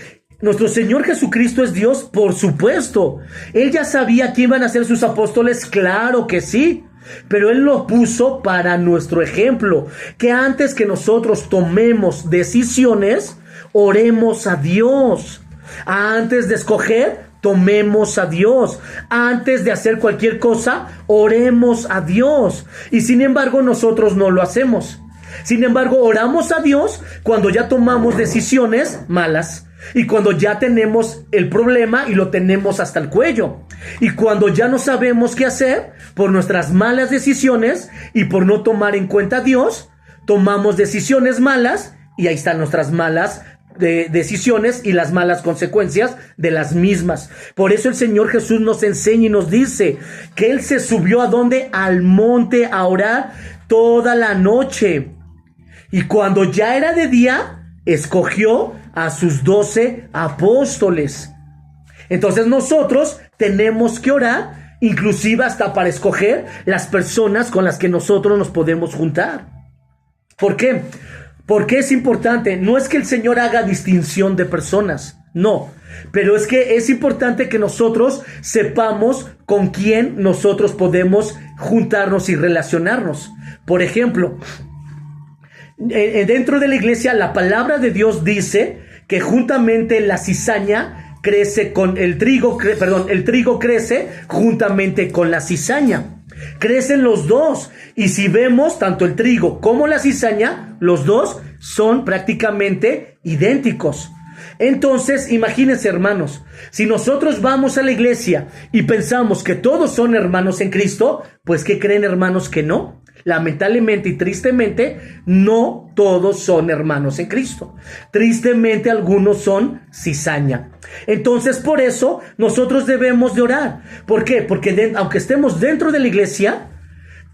Nuestro Señor Jesucristo es Dios, por supuesto. Él ya sabía quién iban a ser sus apóstoles, claro que sí. Pero Él lo puso para nuestro ejemplo. Que antes que nosotros tomemos decisiones, oremos a Dios. Antes de escoger, tomemos a Dios. Antes de hacer cualquier cosa, oremos a Dios. Y sin embargo, nosotros no lo hacemos. Sin embargo, oramos a Dios cuando ya tomamos decisiones malas. Y cuando ya tenemos el problema y lo tenemos hasta el cuello. Y cuando ya no sabemos qué hacer por nuestras malas decisiones y por no tomar en cuenta a Dios, tomamos decisiones malas y ahí están nuestras malas decisiones y las malas consecuencias de las mismas. Por eso el Señor Jesús nos enseña y nos dice que Él se subió ¿a dónde? Al monte a orar toda la noche. Y cuando ya era de día, escogió a sus 12 apóstoles. Entonces nosotros tenemos que orar, inclusive hasta para escoger las personas con las que nosotros nos podemos juntar. ¿Por qué? Porque es importante. No es que el Señor haga distinción de personas, no. Pero es que es importante que nosotros sepamos con quién nosotros podemos juntarnos y relacionarnos. Por ejemplo, dentro de la iglesia, la palabra de Dios dice que juntamente la cizaña crece con el trigo, el trigo crece juntamente con la cizaña. Crecen los dos. Y si vemos tanto el trigo como la cizaña, los dos son prácticamente idénticos. Entonces, imagínense, hermanos, si nosotros vamos a la iglesia y pensamos que todos son hermanos en Cristo, pues ¿qué creen, hermanos? Que no. Lamentablemente y tristemente, no todos son hermanos en Cristo. Tristemente, algunos son cizaña. Entonces, por eso, nosotros debemos de orar. ¿Por qué? Porque aunque estemos dentro de la iglesia,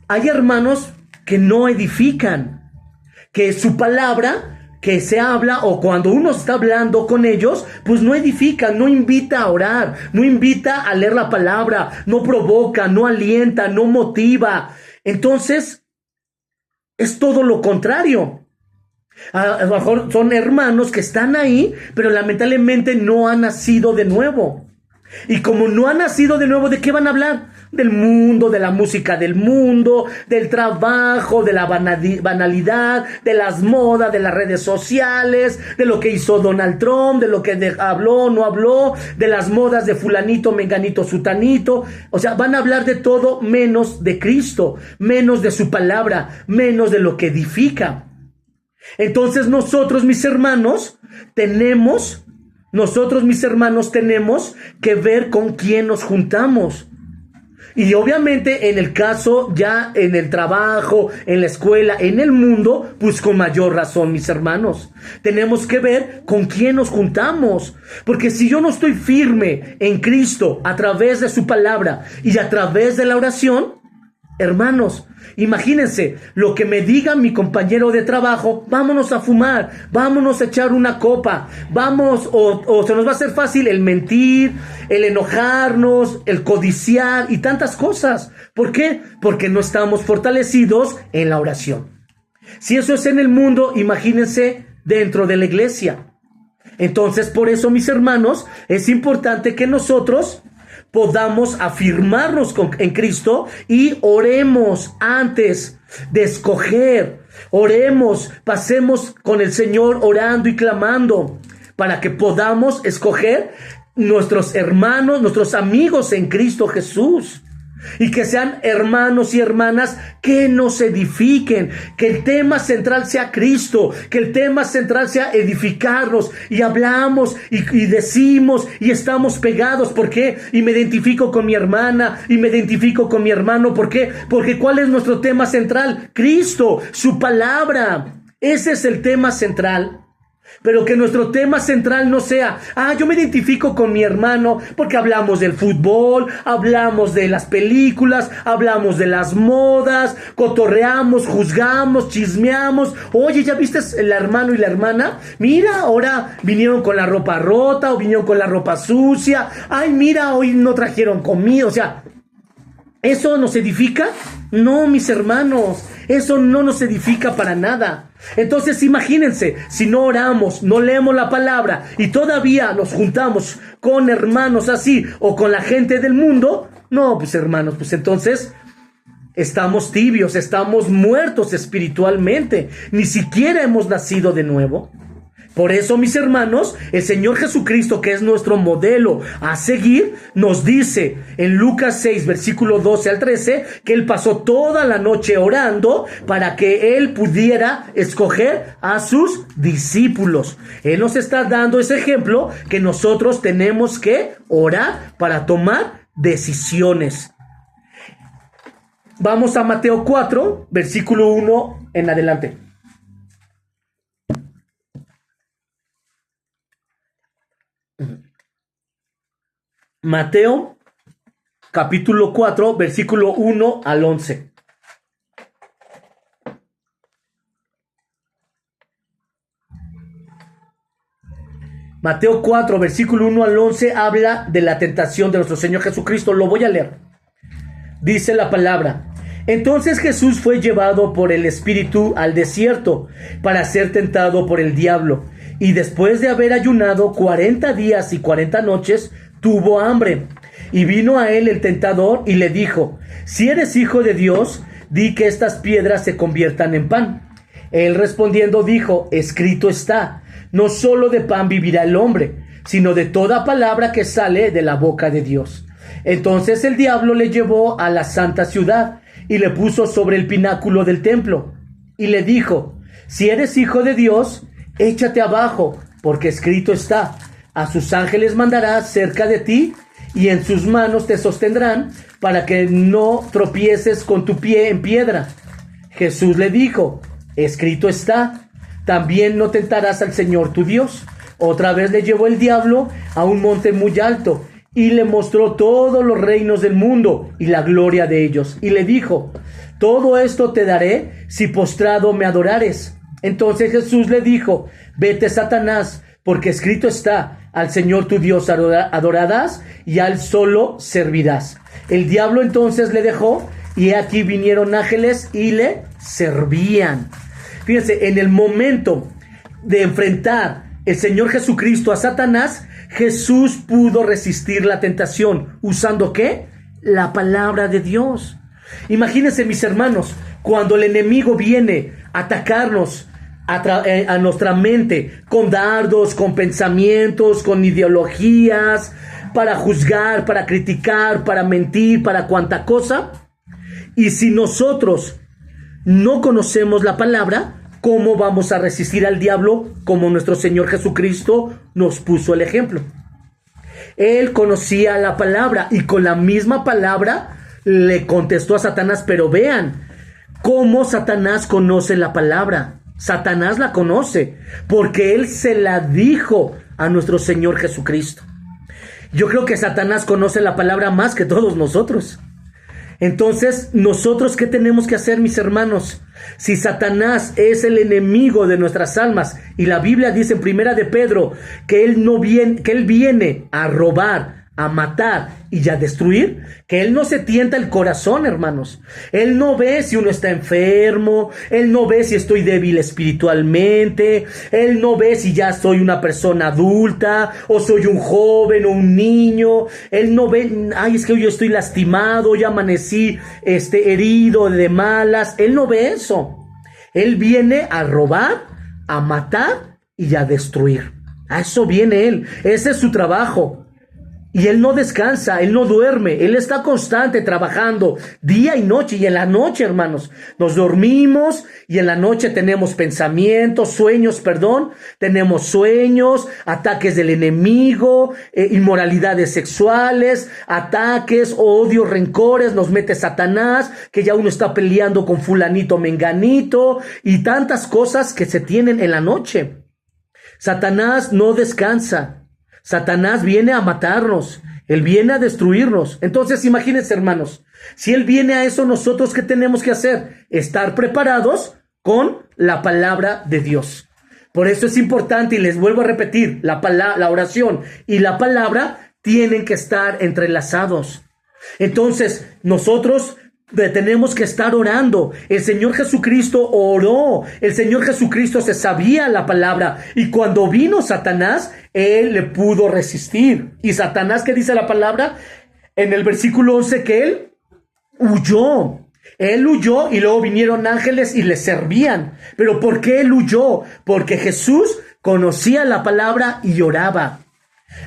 hay hermanos que no edifican, que su palabra que se habla o cuando uno está hablando con ellos, pues no edifica, no invita a orar, no invita a leer la palabra, no provoca, no alienta, no motiva. Entonces, es todo lo contrario. A lo mejor son hermanos que están ahí, pero lamentablemente no han nacido de nuevo. Y como no han nacido de nuevo, ¿de qué van a hablar? Del mundo, de la música del mundo, del trabajo, de la banalidad, de las modas, de las redes sociales, de lo que hizo Donald Trump, de lo que habló, no habló, de las modas de fulanito, menganito, sutanito. O sea, van a hablar de todo menos de Cristo, menos de su palabra, menos de lo que edifica. Entonces nosotros, mis hermanos, tenemos que ver con quién nos juntamos. Y obviamente en el caso ya en el trabajo, en la escuela, en el mundo, pues con mayor razón, mis hermanos. Tenemos que ver con quién nos juntamos. Porque si yo no estoy firme en Cristo a través de su palabra y a través de la oración, hermanos, imagínense lo que me diga mi compañero de trabajo: vámonos a fumar, vámonos a echar una copa, vamos, o se nos va a hacer fácil el mentir, el enojarnos, el codiciar y tantas cosas. ¿Por qué? Porque no estamos fortalecidos en la oración. Si eso es en el mundo, imagínense dentro de la iglesia. Entonces, por eso, mis hermanos, es importante que nosotros podamos afirmarnos en Cristo y oremos antes de escoger. Oremos, pasemos con el Señor orando y clamando para que podamos escoger nuestros hermanos, nuestros amigos en Cristo Jesús. Y que sean hermanos y hermanas que nos edifiquen, que el tema central sea Cristo, que el tema central sea edificarnos, y hablamos y decimos y estamos pegados. ¿Por qué? Y me identifico con mi hermana y me identifico con mi hermano. ¿Por qué? Porque ¿cuál es nuestro tema central? Cristo, su palabra. Ese es el tema central. Pero que nuestro tema central no sea, yo me identifico con mi hermano porque hablamos del fútbol, hablamos de las películas, hablamos de las modas, cotorreamos, juzgamos, chismeamos. Oye, ¿ya viste el hermano y la hermana? Mira, ahora vinieron con la ropa rota o vinieron con la ropa sucia. Ay, mira, hoy no trajeron comida. O sea, ¿eso nos edifica? No, mis hermanos, eso no nos edifica para nada. Entonces imagínense, si no oramos, no leemos la palabra y todavía nos juntamos con hermanos así o con la gente del mundo, no, pues hermanos, pues entonces estamos tibios, estamos muertos espiritualmente, ni siquiera hemos nacido de nuevo. Por eso, mis hermanos, el Señor Jesucristo, que es nuestro modelo a seguir, nos dice en Lucas 6, versículo 12 al 13, que Él pasó toda la noche orando para que Él pudiera escoger a sus discípulos. Él nos está dando ese ejemplo que nosotros tenemos que orar para tomar decisiones. Vamos a Mateo 4, versículo 1 en adelante. Mateo, capítulo 4, versículo 1 al 11. Mateo 4, versículo 1 al 11 habla de la tentación de nuestro Señor Jesucristo. Lo voy a leer. Dice la palabra: entonces Jesús fue llevado por el Espíritu al desierto para ser tentado por el diablo. Y después de haber ayunado 40 días y 40 noches, tuvo hambre. Y vino a él el tentador y le dijo: si eres hijo de Dios, di que estas piedras se conviertan en pan. Él respondiendo dijo: escrito está, no solo de pan vivirá el hombre, sino de toda palabra que sale de la boca de Dios. Entonces el diablo le llevó a la santa ciudad y le puso sobre el pináculo del templo. Y le dijo: si eres hijo de Dios, échate abajo, porque escrito está, a sus ángeles mandará cerca de ti, y en sus manos te sostendrán, para que no tropieces con tu pie en piedra. Jesús le dijo: escrito está, también no tentarás al Señor tu Dios. Otra vez le llevó el diablo a un monte muy alto, y le mostró todos los reinos del mundo, y la gloria de ellos. Y le dijo: todo esto te daré, si postrado me adorares. Entonces Jesús le dijo: vete, Satanás, porque escrito está, al Señor tu Dios adorarás y a Él solo servirás. El diablo entonces le dejó, y aquí vinieron ángeles y le servían. Fíjense, en el momento de enfrentar el Señor Jesucristo a Satanás, Jesús pudo resistir la tentación. ¿Usando qué? La palabra de Dios. Imagínense, mis hermanos, cuando el enemigo viene a atacarnos a nuestra mente con dardos, con pensamientos, con ideologías, para juzgar, para criticar, para mentir, para cuanta cosa. Y si nosotros no conocemos la palabra, ¿cómo vamos a resistir al diablo como nuestro Señor Jesucristo nos puso el ejemplo? Él conocía la palabra y con la misma palabra le contestó a Satanás. Pero vean cómo Satanás conoce la palabra. Satanás la conoce porque él se la dijo a nuestro Señor Jesucristo. Yo creo que Satanás conoce la palabra más que todos nosotros. Entonces, ¿nosotros qué tenemos que hacer, mis hermanos? Si Satanás es el enemigo de nuestras almas, y la Biblia dice en Primera de Pedro que él viene a robar, a matar y a destruir, que Él no se tienta el corazón, hermanos. Él no ve si uno está enfermo, Él no ve si estoy débil espiritualmente, Él no ve si ya soy una persona adulta, o soy un joven o un niño. Él no ve, es que yo estoy lastimado, ya amanecí herido de malas. Él no ve eso. Él viene a robar, a matar y a destruir. A eso viene Él. Ese es su trabajo. Y Él no descansa, Él no duerme, Él está constante trabajando día y noche. Y en la noche, hermanos, nos dormimos y en la noche tenemos pensamientos, tenemos sueños, ataques del enemigo, inmoralidades sexuales, ataques, odios, rencores, nos mete Satanás, que ya uno está peleando con fulanito, menganito, y tantas cosas que se tienen en la noche. Satanás no descansa. Satanás viene a matarnos. Él viene a destruirnos. Entonces, imagínense, hermanos, si Él viene a eso, ¿nosotros qué tenemos que hacer? Estar preparados con la palabra de Dios. Por eso es importante, y les vuelvo a repetir, la oración y la palabra tienen que estar entrelazados. Entonces, nosotros tenemos que estar orando. El Señor Jesucristo oró. El Señor Jesucristo se sabía la palabra. Y cuando vino Satanás, Él le pudo resistir. Y Satanás, ¿qué dice la palabra? En el versículo 11, que Él huyó. Él huyó y luego vinieron ángeles y le servían. ¿Pero por qué Él huyó? Porque Jesús conocía la palabra y oraba.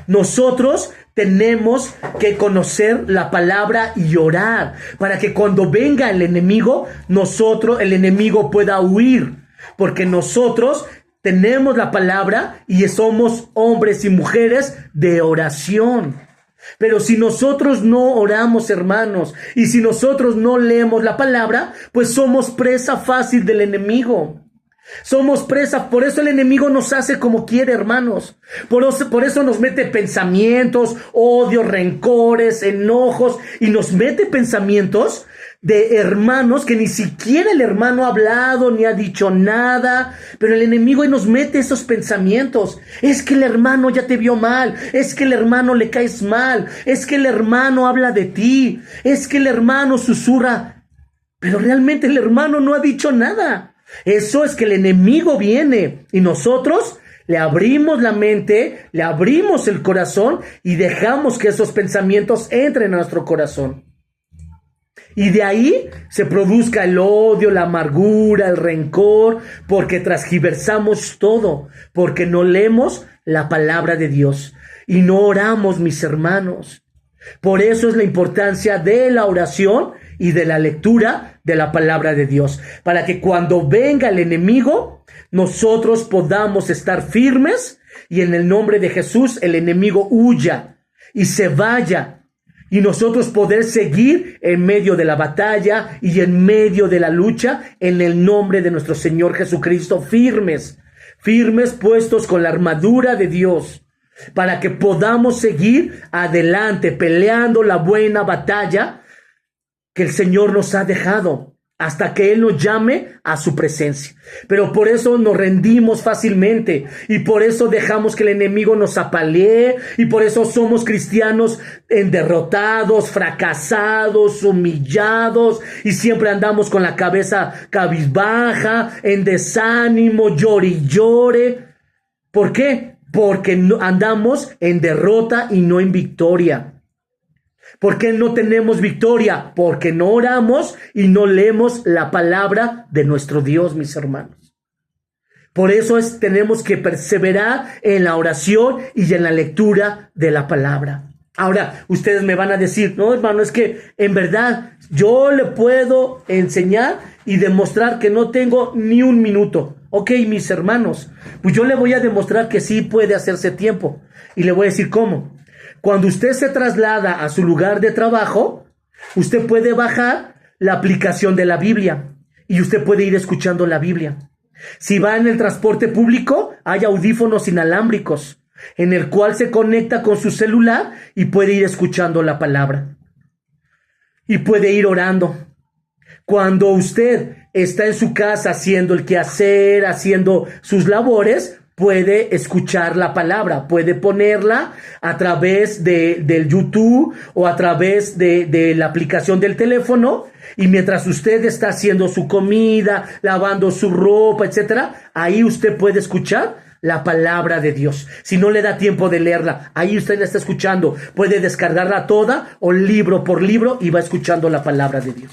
Nosotros tenemos que conocer la palabra y orar para que cuando venga el enemigo, el enemigo pueda huir, porque nosotros tenemos la palabra y somos hombres y mujeres de oración. Pero si nosotros no oramos, hermanos, y si nosotros no leemos la palabra, pues somos presa fácil del enemigo. Somos presa, por eso el enemigo nos hace como quiere, hermanos. Por eso nos mete pensamientos, odio, rencores, enojos, y nos mete pensamientos de hermanos que ni siquiera el hermano ha hablado ni ha dicho nada, pero el enemigo nos mete esos pensamientos. Es que el hermano ya te vio mal, es que el hermano le caes mal, es que el hermano habla de ti, es que el hermano susurra, pero realmente el hermano no ha dicho nada. Eso es que el enemigo viene y nosotros le abrimos la mente, le abrimos el corazón y dejamos que esos pensamientos entren a nuestro corazón. Y de ahí se produzca el odio, la amargura, el rencor, porque transgiversamos todo, porque no leemos la palabra de Dios y no oramos, mis hermanos. Por eso es la importancia de la oración y de la lectura de la palabra de Dios, para que cuando venga el enemigo, nosotros podamos estar firmes y en el nombre de Jesús el enemigo huya y se vaya, y nosotros poder seguir en medio de la batalla y en medio de la lucha en el nombre de nuestro Señor Jesucristo, firmes puestos con la armadura de Dios, para que podamos seguir adelante peleando la buena batalla que el Señor nos ha dejado hasta que Él nos llame a su presencia. Pero por eso nos rendimos fácilmente y por eso dejamos que el enemigo nos apalee y por eso somos cristianos derrotados, fracasados, humillados y siempre andamos con la cabeza cabizbaja, en desánimo, llore y llore. ¿Por qué? Porque andamos en derrota y no en victoria. ¿Por qué no tenemos victoria? Porque no oramos y no leemos la palabra de nuestro Dios, mis hermanos. Por eso tenemos que perseverar en la oración y en la lectura de la palabra. Ahora, ustedes me van a decir, no, hermano, es que en verdad yo le puedo enseñar y demostrar que no tengo ni un minuto. Ok, mis hermanos, pues yo le voy a demostrar que sí puede hacerse tiempo. Y le voy a decir cómo. Cuando usted se traslada a su lugar de trabajo, usted puede bajar la aplicación de la Biblia y usted puede ir escuchando la Biblia. Si va en el transporte público, hay audífonos inalámbricos en el cual se conecta con su celular y puede ir escuchando la palabra. Y puede ir orando. Cuando usted está en su casa haciendo el quehacer, haciendo sus labores, puede escuchar la palabra, puede ponerla a través del YouTube o a través de la aplicación del teléfono, y mientras usted está haciendo su comida, lavando su ropa, etcétera, ahí usted puede escuchar la palabra de Dios. Si no le da tiempo de leerla, ahí usted la está escuchando, puede descargarla toda o libro por libro y va escuchando la palabra de Dios.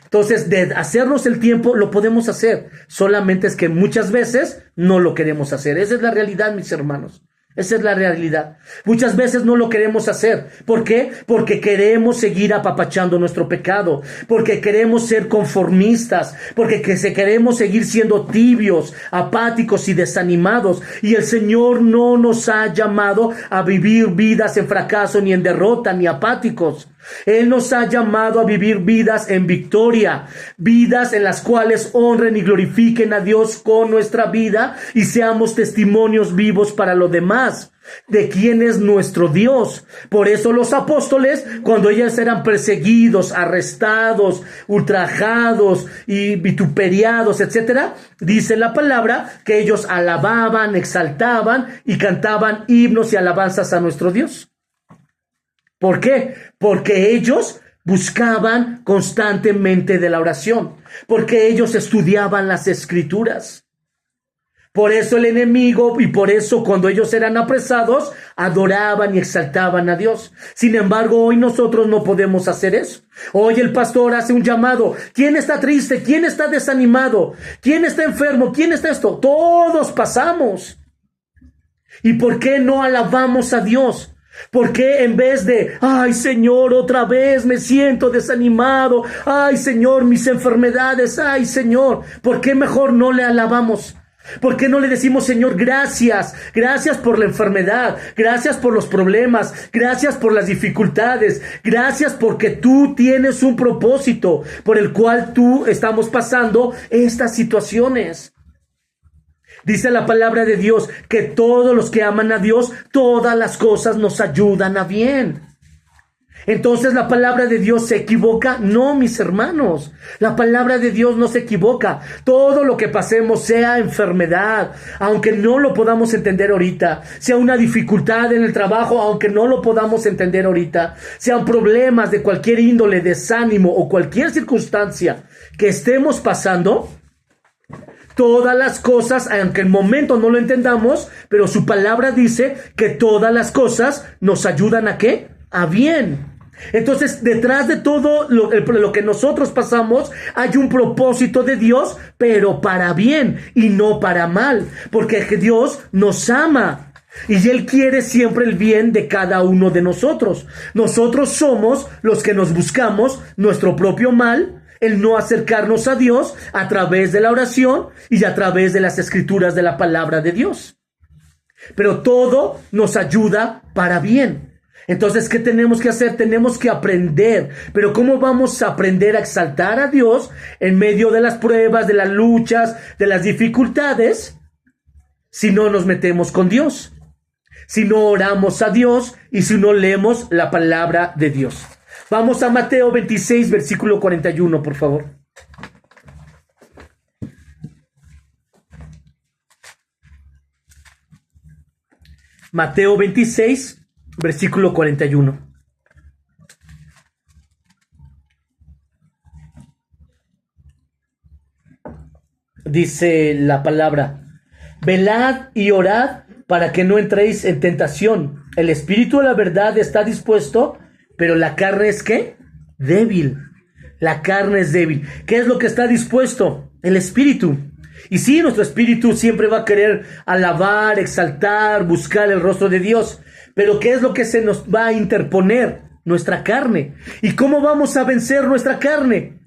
Entonces, de hacernos el tiempo, lo podemos hacer. Solamente es que muchas veces no lo queremos hacer. Esa es la realidad, mis hermanos. Esa es la realidad. Muchas veces no lo queremos hacer. ¿Por qué? Porque queremos seguir apapachando nuestro pecado. Porque queremos ser conformistas. Porque queremos seguir siendo tibios, apáticos y desanimados. Y el Señor no nos ha llamado a vivir vidas en fracaso, ni en derrota, ni apáticos. Él nos ha llamado a vivir vidas en victoria, vidas en las cuales honren y glorifiquen a Dios con nuestra vida y seamos testimonios vivos para los demás de quién es nuestro Dios. Por eso los apóstoles, cuando ellos eran perseguidos, arrestados, ultrajados y vituperiados, etcétera, dice la palabra que ellos alababan, exaltaban y cantaban himnos y alabanzas a nuestro Dios. ¿Por qué? Porque ellos buscaban constantemente de la oración, porque ellos estudiaban las escrituras. Por eso el enemigo, y por eso cuando ellos eran apresados, adoraban y exaltaban a Dios. Sin embargo, hoy nosotros no podemos hacer eso. Hoy el pastor hace un llamado. ¿Quién está triste? ¿Quién está desanimado? ¿Quién está enfermo? ¿Quién está esto? Todos pasamos. ¿Y por qué no alabamos a Dios? ¿Por qué en vez de, ay Señor, otra vez me siento desanimado, ay Señor, mis enfermedades, ay Señor, ¿por qué mejor no le alabamos? ¿Por qué no le decimos, Señor, gracias? Gracias por la enfermedad, gracias por los problemas, gracias por las dificultades, gracias porque tú tienes un propósito por el cual tú estamos pasando estas situaciones. Dice la palabra de Dios que todos los que aman a Dios, todas las cosas nos ayudan a bien. Entonces, ¿la palabra de Dios se equivoca? No, mis hermanos. La palabra de Dios no se equivoca. Todo lo que pasemos, sea enfermedad, aunque no lo podamos entender ahorita, sea una dificultad en el trabajo, aunque no lo podamos entender ahorita, sean problemas de cualquier índole, desánimo o cualquier circunstancia que estemos pasando, todas las cosas, aunque en el momento no lo entendamos, pero su palabra dice que todas las cosas nos ayudan ¿a qué? A bien. Entonces, detrás de todo lo que nosotros pasamos, hay un propósito de Dios, pero para bien y no para mal, porque Dios nos ama y Él quiere siempre el bien de cada uno de nosotros. Nosotros somos los que nos buscamos nuestro propio mal, el no acercarnos a Dios a través de la oración y a través de las escrituras de la palabra de Dios. Pero todo nos ayuda para bien. Entonces, ¿qué tenemos que hacer? Tenemos que aprender. Pero ¿cómo vamos a aprender a exaltar a Dios en medio de las pruebas, de las luchas, de las dificultades, si no nos metemos con Dios? Si no oramos a Dios y si no leemos la palabra de Dios. Vamos a Mateo 26, versículo 41, por favor. Mateo 26, versículo 41. Dice la palabra: velad y orad para que no entréis en tentación. El espíritu de la verdad está dispuesto, pero la carne es ¿qué? Débil. La carne es débil. ¿Qué es lo que está dispuesto? El espíritu. Y sí, nuestro espíritu siempre va a querer alabar, exaltar, buscar el rostro de Dios. Pero ¿qué es lo que se nos va a interponer? Nuestra carne. ¿Y cómo vamos a vencer nuestra carne?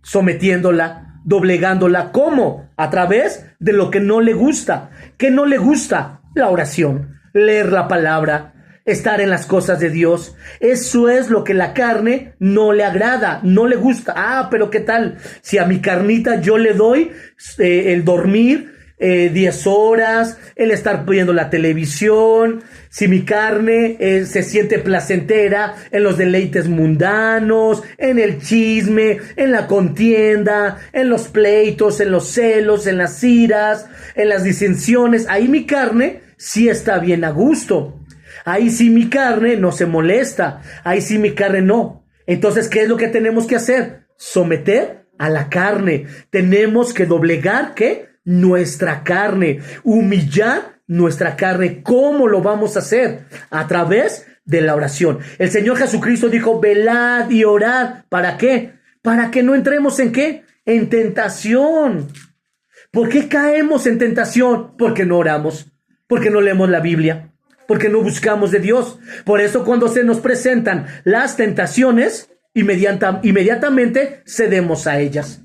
Sometiéndola, doblegándola. ¿Cómo? A través de lo que no le gusta. ¿Qué no le gusta? La oración, leer la palabra, estar en las cosas de Dios. Eso es lo que la carne no le agrada, no le gusta. Pero ¿qué tal? Si a mi carnita yo le doy el dormir 10 horas, el estar viendo la televisión, si mi carne se siente placentera en los deleites mundanos, en el chisme, en la contienda, en los pleitos, en los celos, en las iras, en las disensiones, ahí mi carne sí está bien a gusto. Ahí sí mi carne no se molesta. Ahí sí mi carne no. Entonces, ¿qué es lo que tenemos que hacer? Someter a la carne. Tenemos que doblegar, ¿qué? Nuestra carne. Humillar nuestra carne. ¿Cómo lo vamos a hacer? A través de la oración. El Señor Jesucristo dijo, velad y orad. ¿Para qué? Para que no entremos ¿en qué? En tentación. ¿Por qué caemos en tentación? Porque no oramos. Porque no leemos la Biblia. Porque no buscamos de Dios. Por eso cuando se nos presentan las tentaciones, inmediatamente cedemos a ellas.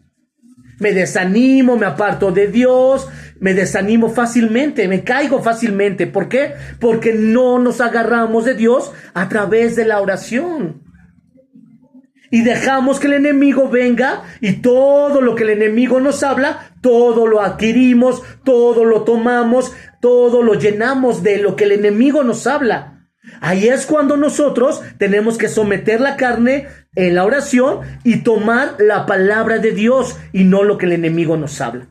Me desanimo, me aparto de Dios, me desanimo fácilmente, me caigo fácilmente. ¿Por qué? Porque no nos agarramos de Dios a través de la oración. Y dejamos que el enemigo venga y todo lo que el enemigo nos habla, todo lo adquirimos, todo lo tomamos, todo lo llenamos de lo que el enemigo nos habla. Ahí es cuando nosotros tenemos que someter la carne en la oración y tomar la palabra de Dios y no lo que el enemigo nos habla.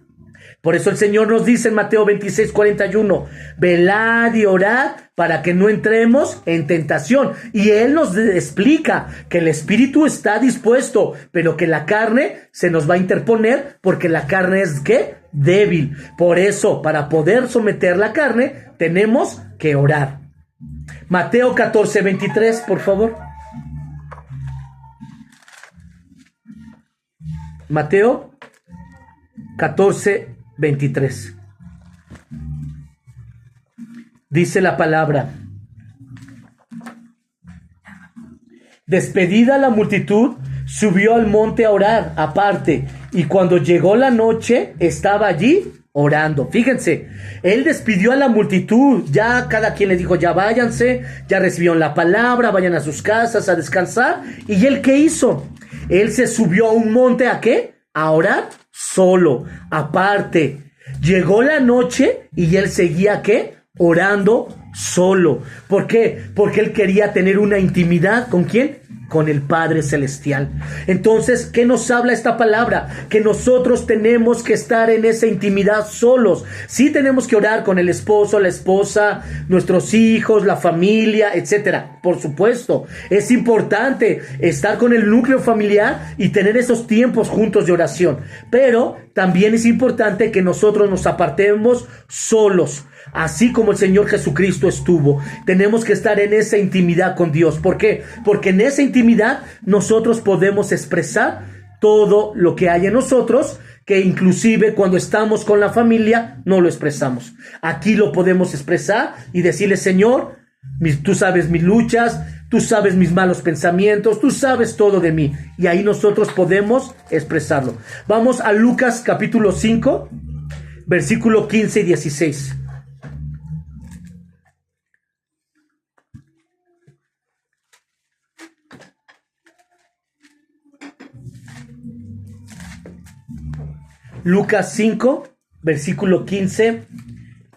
Por eso el Señor nos dice en Mateo 26:41, velad y orad para que no entremos en tentación. Y Él nos explica que el espíritu está dispuesto, pero que la carne se nos va a interponer porque la carne es ¿qué? Débil. Por eso, para poder someter la carne, tenemos que orar. Mateo 14:23, por favor. Mateo 14:23. Dice la palabra: despedida la multitud, subió al monte a orar aparte, y cuando llegó la noche, estaba allí orando. Fíjense, él despidió a la multitud, ya cada quien le dijo, ya váyanse, ya recibieron la palabra, vayan a sus casas a descansar. ¿Y él qué hizo? Él se subió a un monte, ¿a qué? A orar solo, aparte. Llegó la noche y él seguía, ¿qué? Orando solo. ¿Por qué? Porque él quería tener una intimidad. ¿Con quién? Con el Padre Celestial. Entonces, ¿qué nos habla esta palabra? Que nosotros tenemos que estar en esa intimidad solos. Sí tenemos que orar con el esposo, la esposa, nuestros hijos, la familia, etcétera. Por supuesto, es importante estar con el núcleo familiar y tener esos tiempos juntos de oración. Pero también es importante que nosotros nos apartemos solos. Así como el Señor Jesucristo estuvo, tenemos que estar en esa intimidad con Dios. ¿Por qué? Porque en esa intimidad nosotros podemos expresar todo lo que hay en nosotros, que inclusive cuando estamos con la familia no lo expresamos. Aquí lo podemos expresar y decirle, Señor, tú sabes mis luchas, tú sabes mis malos pensamientos, tú sabes todo de mí. Y ahí nosotros podemos expresarlo. Vamos a Lucas capítulo 5, versículo 15 y 16. Lucas 5, versículo 15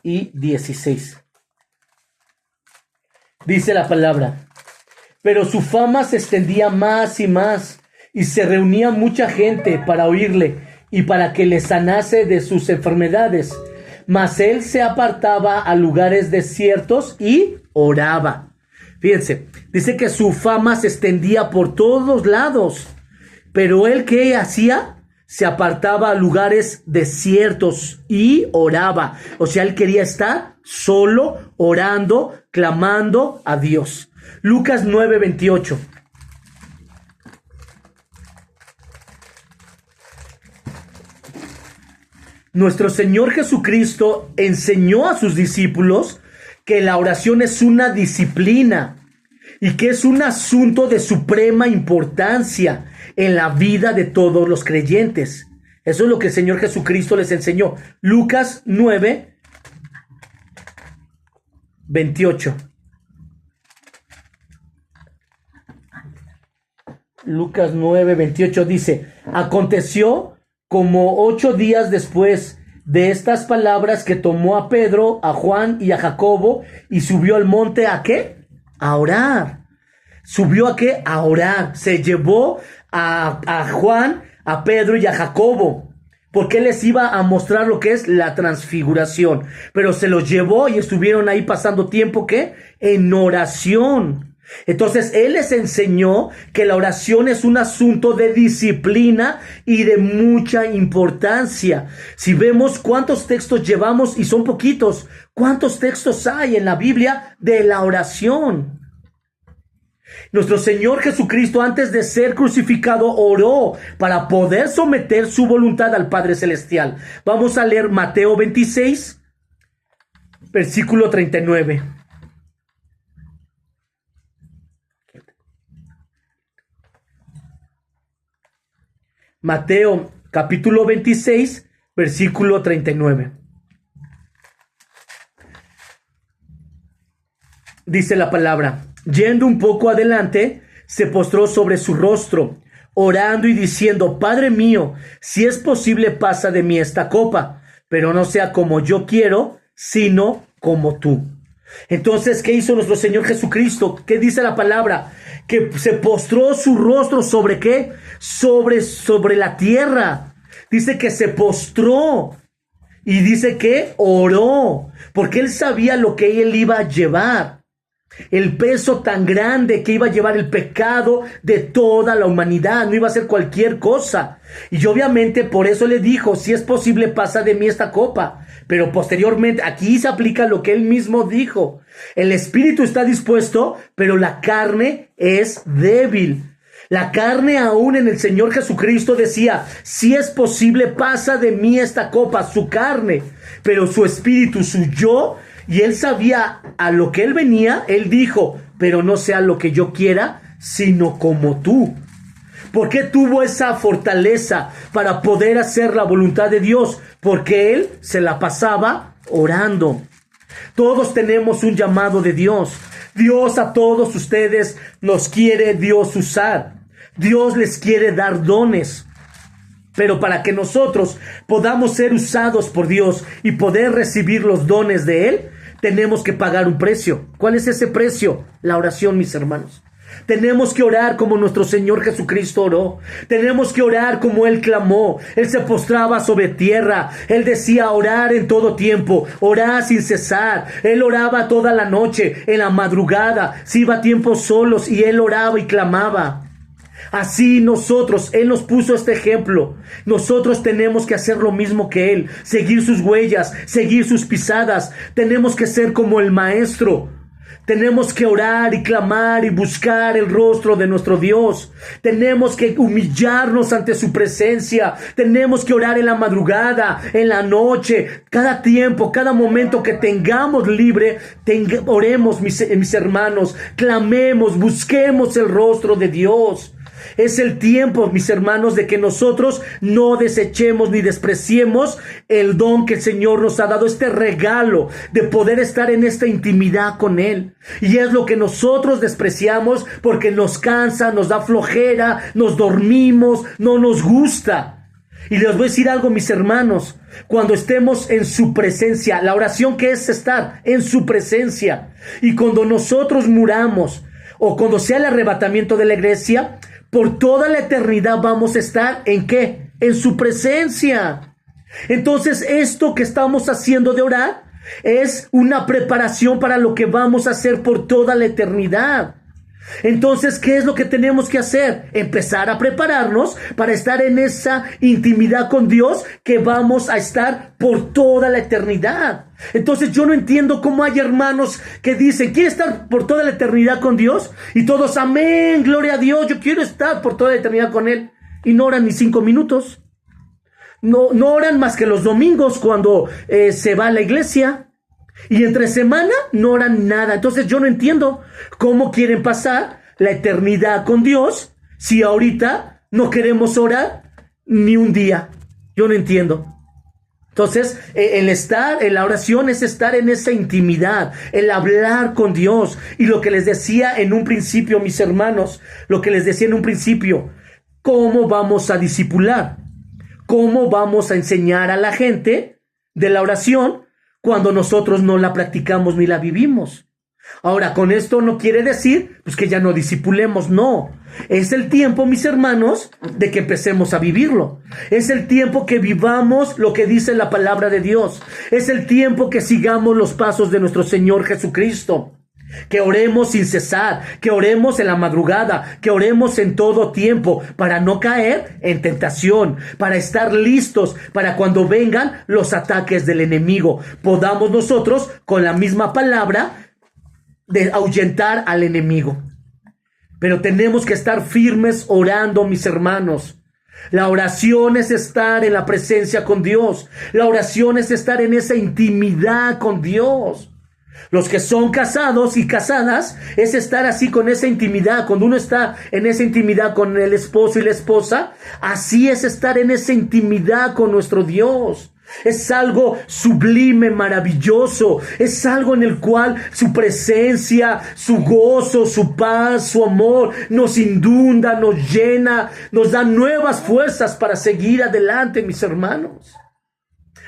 y 16. Dice la palabra: pero su fama se extendía más y más, y se reunía mucha gente para oírle y para que le sanase de sus enfermedades. Mas él se apartaba a lugares desiertos y oraba. Fíjense, dice que su fama se extendía por todos lados, pero él, ¿qué hacía? Se apartaba a lugares desiertos y oraba. O sea, él quería estar solo, orando, clamando a Dios. Lucas 9:28. Nuestro Señor Jesucristo enseñó a sus discípulos que la oración es una disciplina y que es un asunto de suprema importancia en la vida de todos los creyentes. Eso es lo que el Señor Jesucristo les enseñó. Lucas 9:28. Lucas 9:28 dice: aconteció como 8 días después de estas palabras que tomó a Pedro, a Juan y a Jacobo y subió al monte, ¿a qué? A orar. ¿Subió a qué? A orar. Se llevó a Juan, a Pedro y a Jacobo, porque él les iba a mostrar lo que es la transfiguración. Pero se los llevó y estuvieron ahí pasando tiempo, ¿qué? En oración. Entonces él les enseñó que la oración es un asunto de disciplina y de mucha importancia. Si vemos cuántos textos llevamos, y son poquitos, cuántos textos hay en la Biblia de la oración. Nuestro Señor Jesucristo, antes de ser crucificado, oró para poder someter su voluntad al Padre Celestial. Vamos a leer Mateo 26, versículo 39. Mateo capítulo 26, versículo 39. Dice la palabra: yendo un poco adelante, se postró sobre su rostro, orando y diciendo: Padre mío, si es posible, pasa de mí esta copa, pero no sea como yo quiero, sino como tú. Entonces, ¿qué hizo nuestro Señor Jesucristo? ¿Qué dice la palabra? Que se postró su rostro ¿sobre qué? Sobre la tierra. Dice que se postró y dice que oró, porque él sabía lo que él iba a llevar. El peso tan grande que iba a llevar el pecado de toda la humanidad, no iba a ser cualquier cosa. Y obviamente por eso le dijo: si es posible, pasa de mí esta copa. Pero posteriormente aquí se aplica lo que él mismo dijo: el espíritu está dispuesto, pero la carne es débil. La carne aún en el Señor Jesucristo decía: si es posible, pasa de mí esta copa, su carne. Pero su espíritu, su yo, y él sabía a lo que él venía, él dijo: pero no sea lo que yo quiera, sino como tú. ¿Por qué tuvo esa fortaleza para poder hacer la voluntad de Dios? Porque él se la pasaba orando. Todos tenemos un llamado de Dios. Dios a todos ustedes los quiere Dios usar. Dios les quiere dar dones. Pero para que nosotros podamos ser usados por Dios y poder recibir los dones de Él, tenemos que pagar un precio. ¿Cuál es ese precio? La oración, mis hermanos. Tenemos que orar como nuestro Señor Jesucristo oró. Tenemos que orar como Él clamó. Él se postraba sobre tierra. Él decía: orar en todo tiempo, orar sin cesar. Él oraba toda la noche, en la madrugada. Se iba a tiempos solos y Él oraba y clamaba. Así nosotros, Él nos puso este ejemplo. Nosotros tenemos que hacer lo mismo que Él, seguir sus huellas, seguir sus pisadas. Tenemos que ser como el Maestro. Tenemos que orar y clamar y buscar el rostro de nuestro Dios. Tenemos que humillarnos ante su presencia. Tenemos que orar en la madrugada, en la noche, cada tiempo, cada momento que tengamos libre. Oremos, mis hermanos, clamemos, busquemos el rostro de Dios. Es el tiempo, mis hermanos, de que nosotros no desechemos ni despreciemos el don que el Señor nos ha dado, este regalo de poder estar en esta intimidad con Él. Y es lo que nosotros despreciamos porque nos cansa, nos da flojera, nos dormimos, no nos gusta. Y les voy a decir algo, mis hermanos: cuando estemos en su presencia, la oración que es estar en su presencia, y cuando nosotros muramos o cuando sea el arrebatamiento de la iglesia, por toda la eternidad vamos a estar ¿en qué? En su presencia. Entonces, esto que estamos haciendo de orar es una preparación para lo que vamos a hacer por toda la eternidad. Entonces, ¿qué es lo que tenemos que hacer? Empezar a prepararnos para estar en esa intimidad con Dios que vamos a estar por toda la eternidad. Entonces, yo no entiendo cómo hay hermanos que dicen: ¿quiere estar por toda la eternidad con Dios? Y todos: amén, gloria a Dios, yo quiero estar por toda la eternidad con Él. Y no oran ni 5 minutos. No oran más que los domingos cuando se va a la iglesia. Y entre semana no oran nada. Entonces yo no entiendo cómo quieren pasar la eternidad con Dios si ahorita no queremos orar ni un día. Yo no entiendo. Entonces, el estar en la oración es estar en esa intimidad, el hablar con Dios. Y lo que les decía en un principio, mis hermanos, ¿cómo vamos a discipular? ¿Cómo vamos a enseñar a la gente de la oración cuando nosotros no la practicamos ni la vivimos? Ahora, con esto no quiere decir pues que ya no discipulemos, no. Es el tiempo, mis hermanos, de que empecemos a vivirlo. Es el tiempo que vivamos lo que dice la palabra de Dios. Es el tiempo que sigamos los pasos de nuestro Señor Jesucristo. Que oremos sin cesar, que oremos en la madrugada, que oremos en todo tiempo para no caer en tentación, para estar listos para cuando vengan los ataques del enemigo. Podamos nosotros con la misma palabra de ahuyentar al enemigo. Pero tenemos que estar firmes orando, mis hermanos. La oración es estar en la presencia con Dios. La oración es estar en esa intimidad con Dios. Los que son casados y casadas es estar así con esa intimidad. Cuando uno está en esa intimidad con el esposo y la esposa, así es estar en esa intimidad con nuestro Dios. Es algo sublime, maravilloso. Es algo en el cual su presencia, su gozo, su paz, su amor nos inunda, nos llena, nos da nuevas fuerzas para seguir adelante, mis hermanos.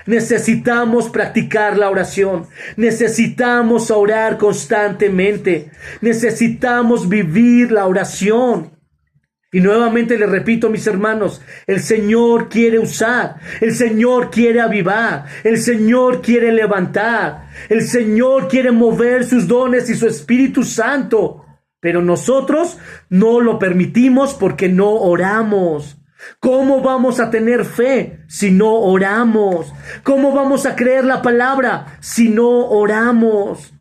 Necesitamos practicar la oración. Necesitamos orar constantemente. Necesitamos vivir la oración. Y nuevamente les repito, mis hermanos, el Señor quiere usar, el Señor quiere avivar, el Señor quiere levantar, el Señor quiere mover sus dones y su Espíritu Santo. Pero nosotros no lo permitimos porque no oramos. ¿Cómo vamos a tener fe si no oramos? ¿Cómo vamos a creer la palabra si no oramos?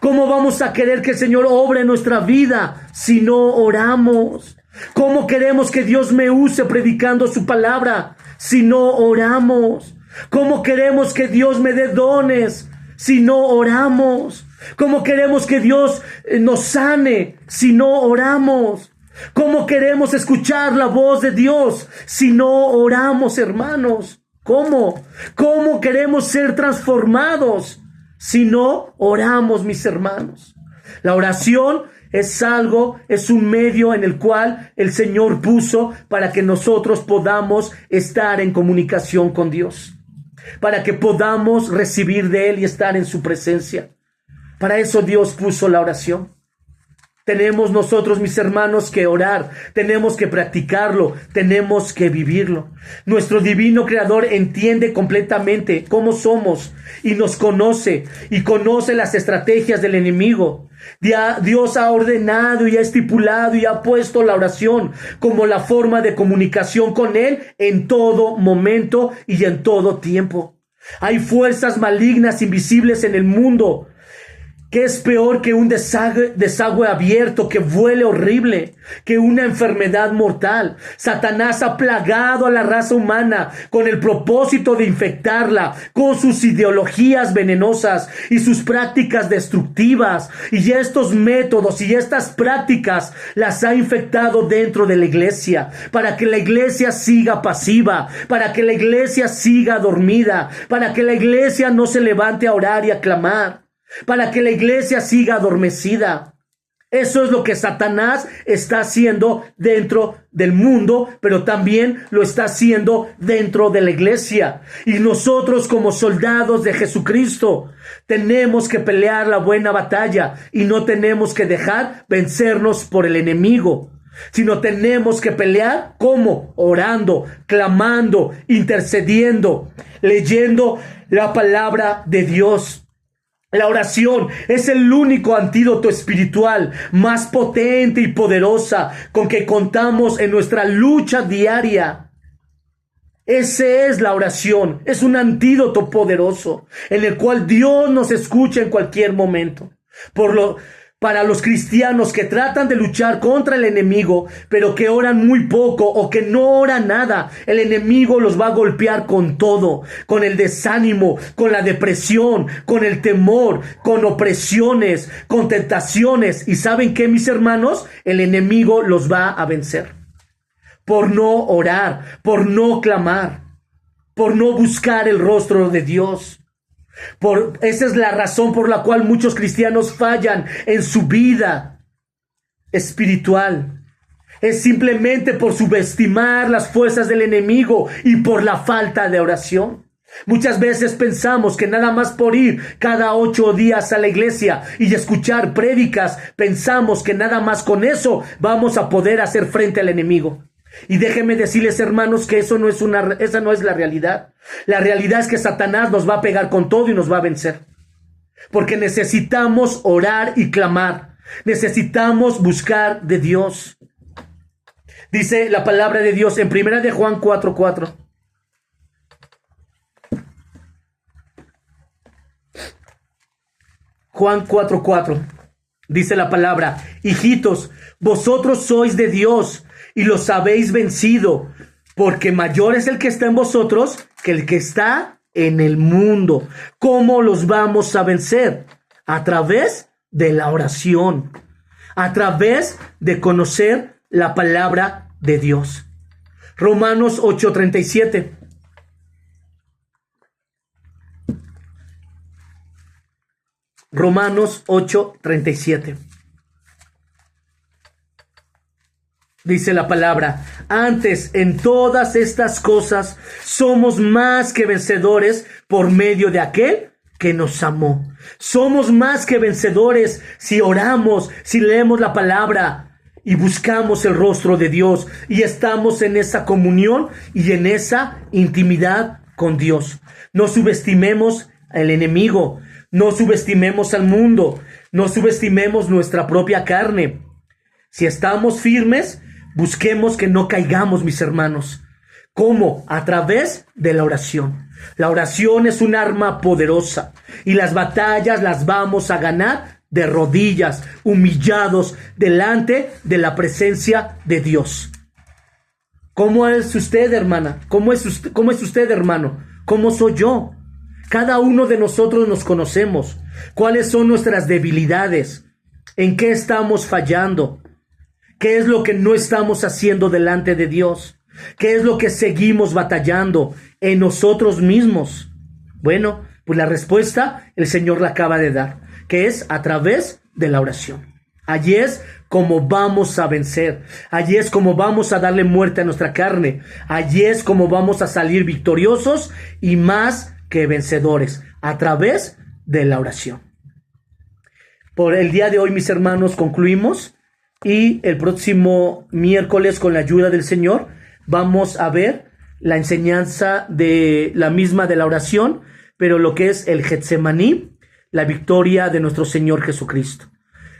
¿Cómo vamos a querer que el Señor obre en nuestra vida si no oramos? ¿Cómo queremos que Dios me use predicando su palabra si no oramos? ¿Cómo queremos que Dios me dé dones si no oramos? ¿Cómo queremos que Dios nos sane si no oramos? ¿Cómo queremos escuchar la voz de Dios si no oramos, hermanos? ¿Cómo? ¿Cómo queremos ser transformados si no oramos, mis hermanos? La oración es un medio en el cual el Señor puso para que nosotros podamos estar en comunicación con Dios, para que podamos recibir de Él y estar en su presencia. Para eso Dios puso la oración. Tenemos nosotros, mis hermanos, que orar, tenemos que practicarlo, tenemos que vivirlo. Nuestro divino Creador entiende completamente cómo somos y nos conoce y conoce las estrategias del enemigo. Dios ha ordenado y ha estipulado y ha puesto la oración como la forma de comunicación con Él en todo momento y en todo tiempo. Hay fuerzas malignas invisibles en el mundo que es peor que un desagüe abierto, que vuele horrible, que una enfermedad mortal. Satanás ha plagado a la raza humana con el propósito de infectarla con sus ideologías venenosas y sus prácticas destructivas. Y estos métodos y estas prácticas las ha infectado dentro de la iglesia, para que la iglesia siga pasiva, para que la iglesia siga dormida, para que la iglesia no se levante a orar y a clamar, para que la iglesia siga adormecida. Eso es lo que Satanás está haciendo dentro del mundo, pero también lo está haciendo dentro de la iglesia. Y nosotros, como soldados de Jesucristo, tenemos que pelear la buena batalla y no tenemos que dejar vencernos por el enemigo, sino tenemos que pelear como orando, clamando, intercediendo, leyendo la palabra de Dios. La oración es el único antídoto espiritual más potente y poderosa con que contamos en nuestra lucha diaria. Esa es la oración, es un antídoto poderoso en el cual Dios nos escucha en cualquier momento. Para los cristianos que tratan de luchar contra el enemigo, pero que oran muy poco o que no oran nada, el enemigo los va a golpear con todo, con el desánimo, con la depresión, con el temor, con opresiones, con tentaciones. ¿Y saben qué, mis hermanos? El enemigo los va a vencer por no orar, por no clamar, por no buscar el rostro de Dios. Esa es la razón por la cual muchos cristianos fallan en su vida espiritual. Es simplemente por subestimar las fuerzas del enemigo y por la falta de oración. Muchas veces pensamos que nada más por ir cada 8 días a la iglesia y escuchar prédicas, pensamos que nada más con eso vamos a poder hacer frente al enemigo. Y déjenme decirles, hermanos, que esa no es la realidad. La realidad es que Satanás nos va a pegar con todo y nos va a vencer. Porque necesitamos orar y clamar. Necesitamos buscar de Dios. Dice la palabra de Dios en 1 de Juan 4:4. Juan 4:4. Dice la palabra: hijitos, vosotros sois de Dios y los habéis vencido, porque mayor es el que está en vosotros que el que está en el mundo. ¿Cómo los vamos a vencer? A través de la oración, a través de conocer la palabra de Dios. Romanos 8:37. Romanos 8:37. Dice la palabra: antes, en todas estas cosas, somos más que vencedores por medio de aquel que nos amó. Somos más que vencedores si oramos, si leemos la palabra y buscamos el rostro de Dios y estamos en esa comunión y en esa intimidad con Dios. No subestimemos al enemigo, no subestimemos al mundo, no subestimemos nuestra propia carne. Si estamos firmes, busquemos que no caigamos, mis hermanos. ¿Cómo? A través de la oración. La oración es un arma poderosa y las batallas las vamos a ganar de rodillas, humillados delante de la presencia de Dios. ¿Cómo es usted, hermana? ¿Cómo es usted, hermano? ¿Cómo soy yo? Cada uno de nosotros nos conocemos. ¿Cuáles son nuestras debilidades? ¿En qué estamos fallando? ¿Qué es lo que no estamos haciendo delante de Dios? ¿Qué es lo que seguimos batallando en nosotros mismos? Bueno, pues la respuesta el Señor la acaba de dar, que es a través de la oración. Allí es como vamos a vencer. Allí es como vamos a darle muerte a nuestra carne. Allí es como vamos a salir victoriosos y más que vencedores, a través de la oración. Por el día de hoy, mis hermanos, concluimos. Y el próximo miércoles, con la ayuda del Señor, vamos a ver la enseñanza de la misma de la oración, pero lo que es el Getsemaní, la victoria de nuestro Señor Jesucristo.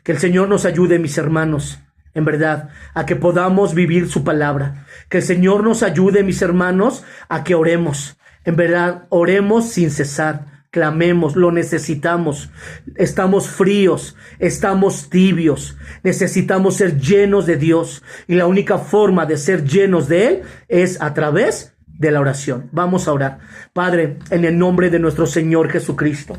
Que el Señor nos ayude, mis hermanos, en verdad, a que podamos vivir su palabra. Que el Señor nos ayude, mis hermanos, a que oremos. En verdad, oremos sin cesar. Clamemos, lo necesitamos. Estamos fríos, estamos tibios. Necesitamos ser llenos de Dios. Y la única forma de ser llenos de Él es a través de la oración. Vamos a orar. Padre, en el nombre de nuestro Señor Jesucristo,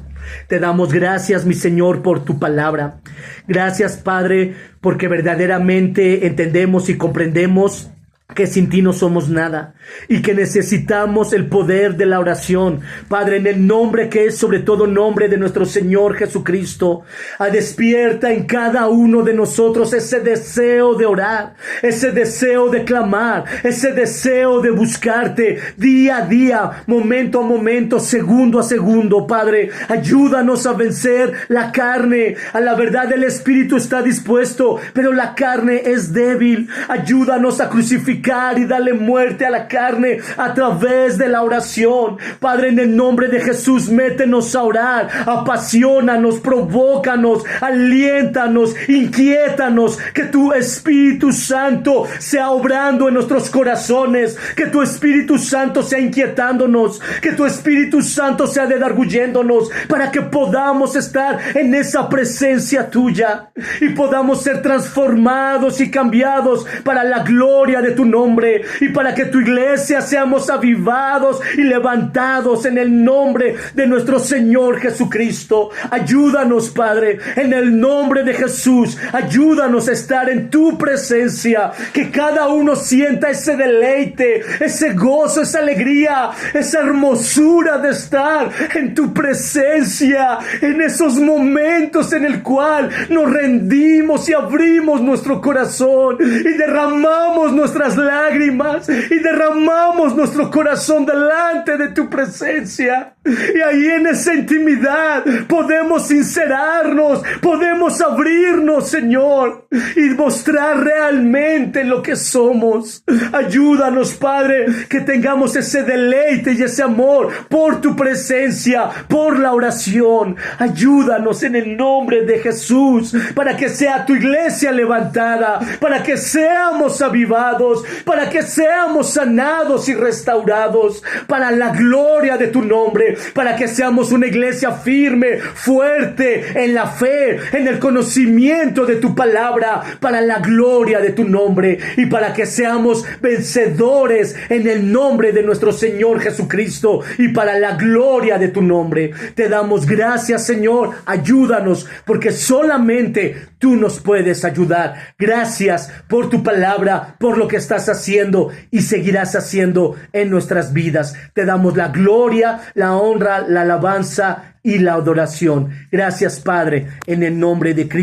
te damos gracias, mi Señor, por tu palabra. Gracias, Padre, porque verdaderamente entendemos y comprendemos que sin ti no somos nada y que necesitamos el poder de la oración. Padre, en el nombre que es sobre todo nombre de nuestro Señor Jesucristo, despierta en cada uno de nosotros ese deseo de orar, ese deseo de clamar, ese deseo de buscarte día a día, momento a momento, segundo a segundo. Padre, ayúdanos a vencer la carne. A la verdad, el espíritu está dispuesto, pero la carne es débil. Ayúdanos a crucificar y darle muerte a la carne a través de la oración. Padre, en el nombre de Jesús, métenos a orar, apasionanos, provócanos, aliéntanos, inquiétanos, que tu Espíritu Santo sea obrando en nuestros corazones, que tu Espíritu Santo sea inquietándonos, que tu Espíritu Santo sea redarguyéndonos, para que podamos estar en esa presencia tuya y podamos ser transformados y cambiados para la gloria de tu nombre y para que tu iglesia seamos avivados y levantados en el nombre de nuestro Señor Jesucristo. Ayúdanos, Padre, en el nombre de Jesús. Ayúdanos a estar en tu presencia, que cada uno sienta ese deleite, ese gozo, esa alegría, esa hermosura de estar en tu presencia, en esos momentos en el cual nos rendimos y abrimos nuestro corazón y derramamos nuestras lágrimas y derramamos nuestro corazón delante de tu presencia. Y ahí en esa intimidad podemos sincerarnos, podemos abrirnos, Señor, y mostrar realmente lo que somos. Ayúdanos, Padre, que tengamos ese deleite y ese amor por tu presencia, por la oración. Ayúdanos en el nombre de Jesús, para que sea tu iglesia levantada, para que seamos avivados, para que seamos sanados y restaurados, para la gloria de tu nombre, para que seamos una iglesia firme, fuerte en la fe, en el conocimiento de tu palabra, para la gloria de tu nombre, y para que seamos vencedores en el nombre de nuestro Señor Jesucristo, y para la gloria de tu nombre. Te damos gracias, Señor. Ayúdanos, porque solamente tú nos puedes ayudar. Gracias por tu palabra, por lo que está estás haciendo y seguirás haciendo en nuestras vidas. Te damos la gloria, la honra, la alabanza y la adoración. Gracias, Padre, en el nombre de Cristo.